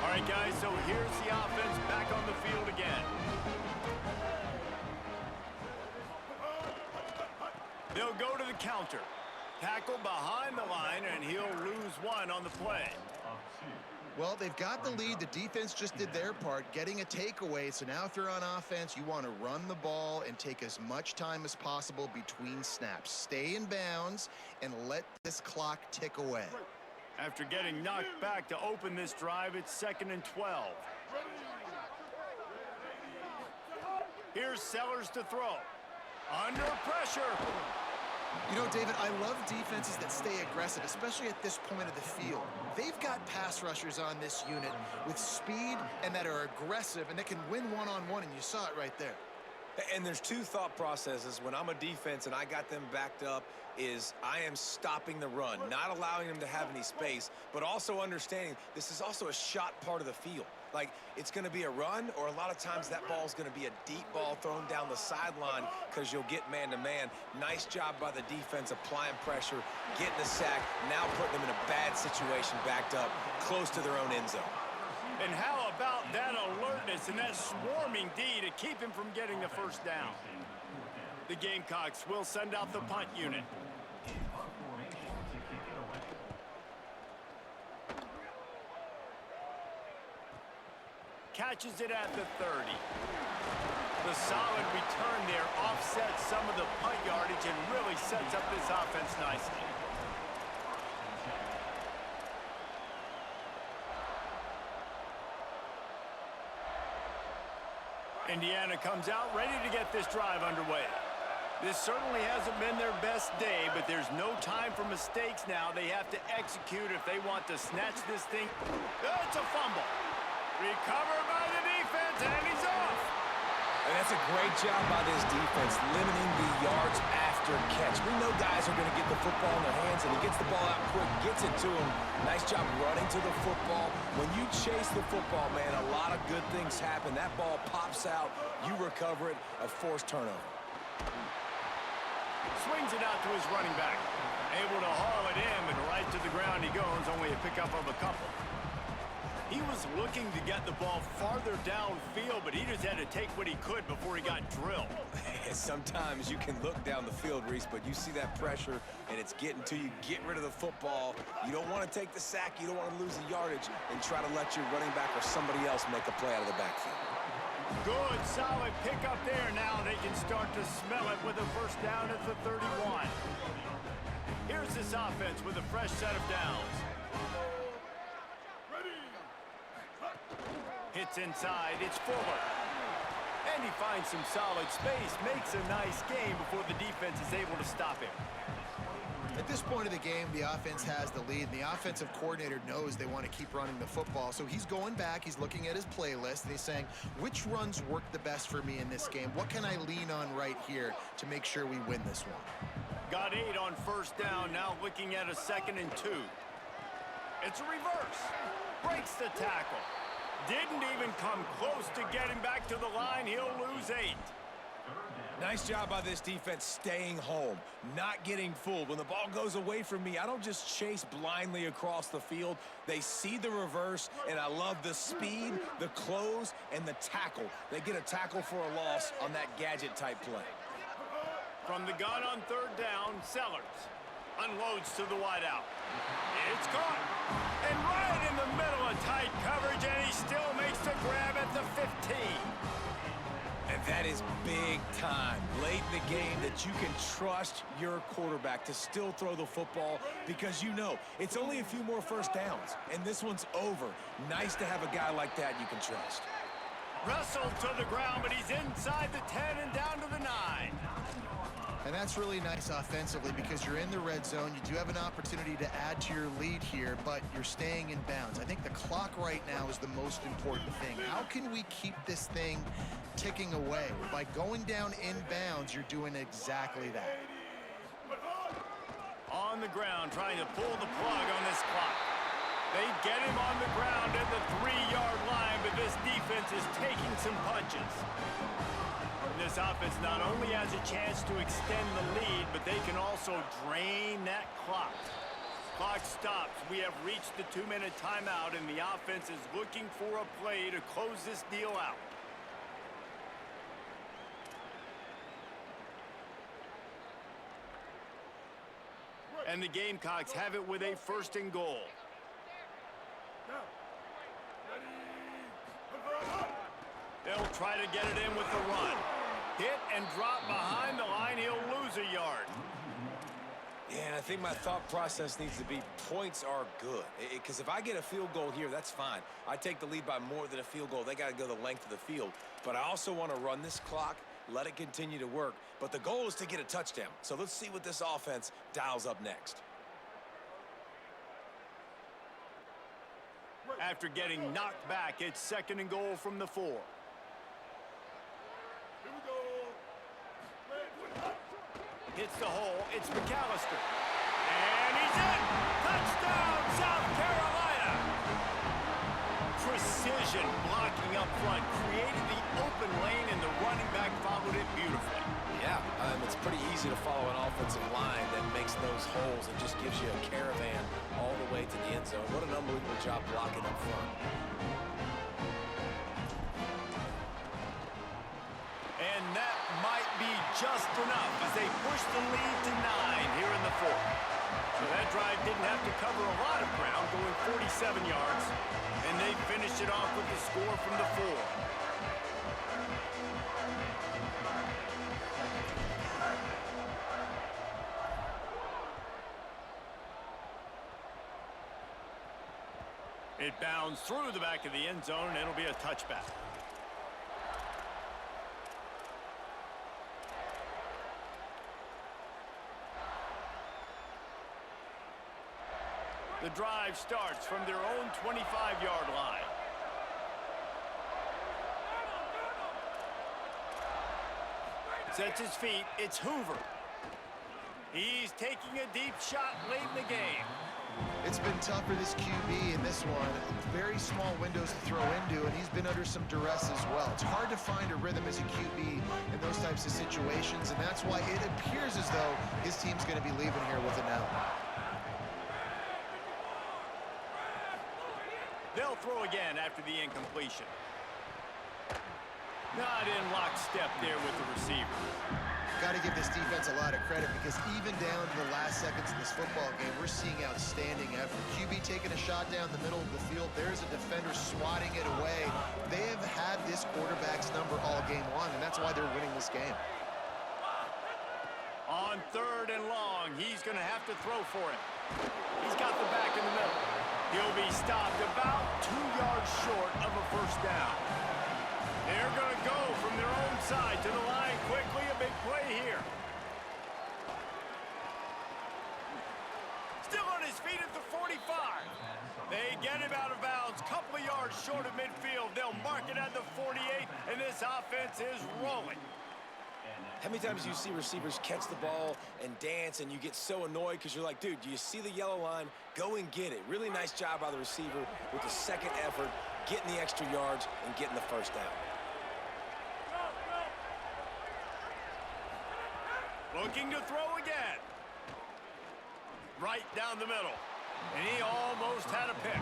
All right, guys, so here's the offense back on the field again. They'll go to the counter. Tackle behind the line, and he'll lose one on the play. Well, they've got the lead. The defense just did their part, getting a takeaway. So now if you're on offense, you want to run the ball and take as much time as possible between snaps. Stay in bounds and let this clock tick away. After getting knocked back to open this drive, it's 2nd and 12. Here's Sellers to throw. Under pressure. You know, David, I love defenses that stay aggressive, especially at this point of the field. They've got pass rushers on this unit with speed and that are aggressive and that can win one-on-one, and you saw it right there. And there's two thought processes when I'm a defense and I got them backed up is I am stopping the run, not allowing them to have any space, but also understanding this is also a shot part of the field. Like, it's going to be a run, or a lot of times that ball is going to be a deep ball thrown down the sideline because you'll get man-to-man. Nice job by the defense applying pressure, getting the sack, now putting them in a bad situation backed up close to their own end zone. And how about that alertness and that swarming D to keep him from getting the first down? The Gamecocks will send out the punt unit. Catches it at the 30. The solid return there offsets some of the punt yardage and really sets up this offense nicely. Indiana comes out ready to get this drive underway. This certainly hasn't been their best day, but there's no time for mistakes now. They have to execute if they want to snatch this thing. It's a fumble. Recovered by the defense, and he's off. And that's a great job by this defense, limiting the yards after catch. We know guys are going to get the football in their hands, and he gets the ball out quick, gets it to him. Nice job running to the football. When you chase the football, man, a lot of good things happen. That ball pops out, you recover it, a forced turnover. Swings it out to his running back. Able to haul it in, and right to the ground he goes, only a pickup of a couple. He was looking to get the ball farther downfield, but he just had to take what he could before he got drilled. Sometimes you can look down the field, Reese, but you see that pressure, and it's getting to you. Get rid of the football. You don't want to take the sack. You don't want to lose the yardage, and try to let your running back or somebody else make a play out of the backfield. Good, solid pickup there. Now they can start to smell it with a first down at the 31. Here's this offense with a fresh set of downs. Hits inside, it's Fuller. And he finds some solid space, makes a nice game before the defense is able to stop him. At this point of the game, the offense has the lead, and the offensive coordinator knows they want to keep running the football. So he's going back, he's looking at his playlist, and he's saying, which runs work the best for me in this game? What can I lean on right here to make sure we win this one? Got 8 on first down, now looking at a 2nd and 2. It's a reverse. Breaks the tackle. Didn't even come close to getting back to the line. He'll lose 8. Nice job by this defense staying home, not getting fooled. When the ball goes away from me, I don't just chase blindly across the field. They see the reverse, and I love the speed, the close, and the tackle. They get a tackle for a loss on that gadget-type play. From the gun on 3rd down, Sellers unloads to the wideout. It's caught. And right in the middle of tight coverage, and he still makes the grab at the 15. And that is big time, late in the game, that you can trust your quarterback to still throw the football because you know it's only a few more first downs, and this one's over. Nice to have a guy like that you can trust. Wrestled to the ground, but he's inside the 10 and down to the 9. And that's really nice offensively because you're in the red zone. You do have an opportunity to add to your lead here, but you're staying in bounds. I think the clock right now is the most important thing. How can we keep this thing ticking away? By going down in bounds, you're doing exactly that. On the ground, trying to pull the plug on this clock. They get him on the ground at the 3-yard line, but this defense is taking some punches. This offense not only has a chance to extend the lead, but they can also drain that clock. Clock stops. We have reached the 2-minute timeout, and the offense is looking for a play to close this deal out. And the Gamecocks have it with a 1st and goal. They'll try to get it in with the run. Hit and drop behind the line. He'll lose a yard. Yeah, and I think my thought process needs to be points are good. Because if I get a field goal here, that's fine. I take the lead by more than a field goal. They got to go the length of the field. But I also want to run this clock, let it continue to work. But the goal is to get a touchdown. So let's see what this offense dials up next. After getting knocked back, it's 2nd and goal from the 4. hits the hole. It's McAllister. And he's in! Touchdown, South Carolina! Precision blocking up front created the open lane, and the running back followed it beautifully. Yeah, it's pretty easy to follow an offensive line that makes those holes and just gives you a caravan all the way to the end zone. What an unbelievable job blocking up front. And that might be just enough as they push the lead to 9 here in the fourth. So that drive didn't have to cover a lot of ground, going 47 yards, and they finished it off with the score from the 4. It bounds through the back of the end zone, and it'll be a touchback. The drive starts from their own 25-yard line. Sets his feet. It's Hoover. He's taking a deep shot late in the game. It's been tough for this QB in this one. Very small windows to throw into, and he's been under some duress as well. It's hard to find a rhythm as a QB in those types of situations, and that's why it appears as though his team's going to be leaving here with it now. They'll throw again after the incompletion. Not in lockstep there with the receiver. Got to give this defense a lot of credit, because even down to the last seconds of this football game, we're seeing outstanding effort. QB taking a shot down the middle of the field. There's a defender swatting it away. They have had this quarterback's number all game long, and that's why they're winning this game. On 3rd and long, he's going to have to throw for it. He's got the back in the middle. He'll be stopped about 2 yards short of a first down. They're going to go from their own side to the line quickly. A big play here. Still on his feet at the 45. They get him out of bounds. Couple of yards short of midfield. They'll mark it at the 48, and this offense is rolling. How many times do you see receivers catch the ball and dance, and you get so annoyed because you're like, dude, do you see the yellow line? Go and get it. Really nice job by the receiver with the second effort, getting the extra yards and getting the first down. Looking to throw again. Right down the middle. And he almost had a pick.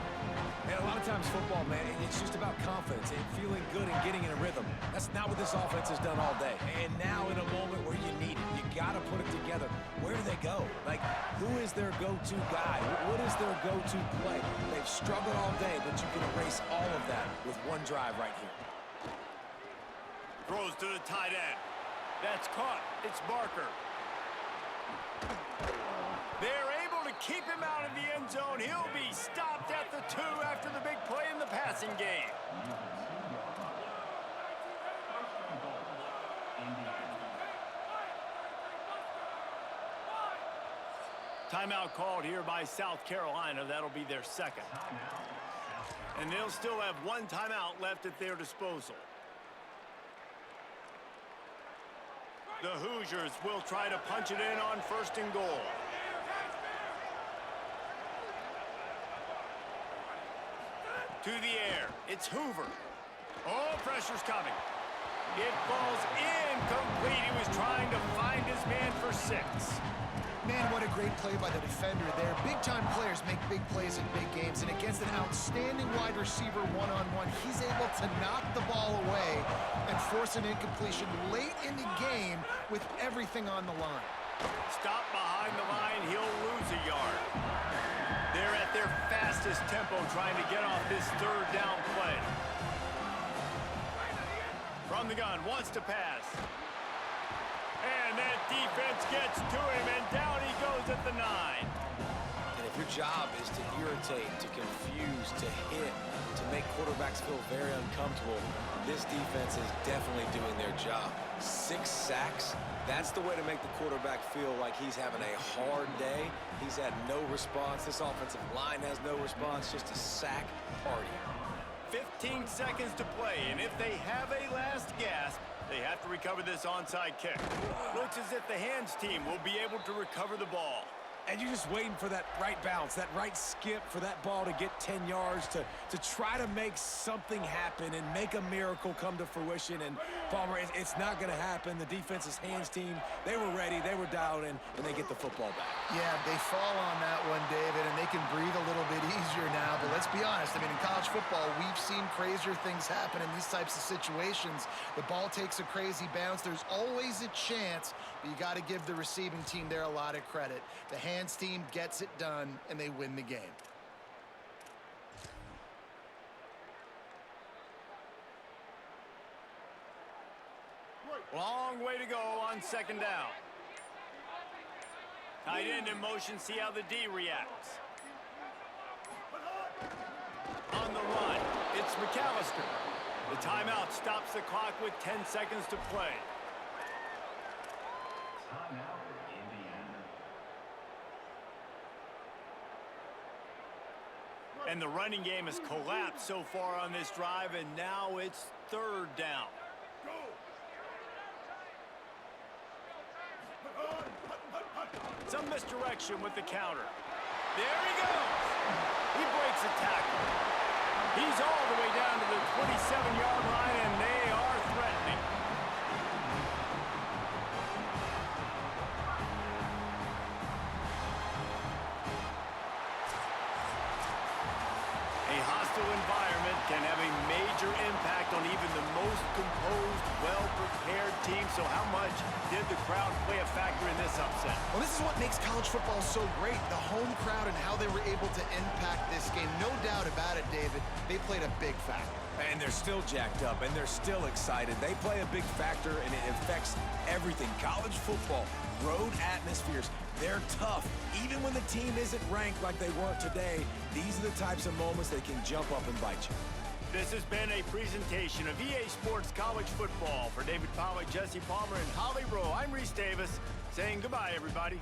And a lot of times football, man, it's just about confidence and feeling good and getting in a rhythm. That's not what this offense has done all day. And now in a moment where you need it, you got to put it together. Where do they go? Like, who is their go-to guy? What is their go-to play? They've struggled all day, but you can erase all of that with one drive right here. Throws to the tight end. That's caught. It's Barker. They're able to keep him out of the end zone. He'll be stopped at the 2 after the big play in the passing game. Timeout called here by South Carolina. That'll be their second. And they'll still have one timeout left at their disposal. The Hoosiers will try to punch it in on 1st and goal. To the air. It's Hoover. Oh, pressure's coming. It falls incomplete. He was trying to find his man for 6. Man, what a great play by the defender there. Big-time players make big plays in big games, and against an outstanding wide receiver one-on-one, he's able to knock the ball away and force an incompletion late in the game with everything on the line. Stop behind the line, he'll lose a yard. They're at their fastest tempo trying to get off this 3rd down play. From the gun, wants to pass. And that defense gets to him, and down he goes at the 9. And if your job is to irritate, to confuse, to hit, to make quarterbacks feel very uncomfortable, this defense is definitely doing their job. 6 sacks, that's the way to make the quarterback feel like he's having a hard day. He's had no response. This offensive line has no response, just a sack party. 15 seconds to play, and if they have a last gasp, They have to recover this onside kick. Looks as if the hands team will be able to recover the ball. And you're just waiting for that right bounce, that right skip for that ball to get 10 yards to try to make something happen and make a miracle come to fruition. And, Palmer, it's not going to happen. The defense's hands team, they were ready, they were dialed in, and they get the football back. Yeah, they fall on that one, David, and they can breathe a little bit easier now. But let's be honest, I mean, in college football, we've seen crazier things happen in these types of situations. The ball takes a crazy bounce. There's always a chance, but you got to give the receiving team there a lot of credit. The hands team gets it done, and they win the game. Long way to go on second down. Tight end in motion, see how the D reacts. On the run, it's McAllister. The timeout stops the clock with 10 seconds to play. And the running game has collapsed so far on this drive, and now it's third down. Some misdirection with the counter. There he goes. He breaks a tackle. He's all the way down to the 27-yard line, and they are threatening. A hostile environment can have a major impact on even the most composed, well-prepared team. So how much did the crowd play a factor in this upset? Well, this is what makes college football so great, the home crowd and how they were able to impact this game. No doubt about it, David. They played a big factor. And they're still jacked up, and they're still excited. They play a big factor, and it affects everything. College football, road atmospheres, they're tough. Even when the team isn't ranked like they weren't today, these are the types of moments that can jump up and bite you. This has been a presentation of EA Sports College Football. For David Pollack, Jesse Palmer, and Holly Rowe, I'm Reese Davis saying goodbye, everybody.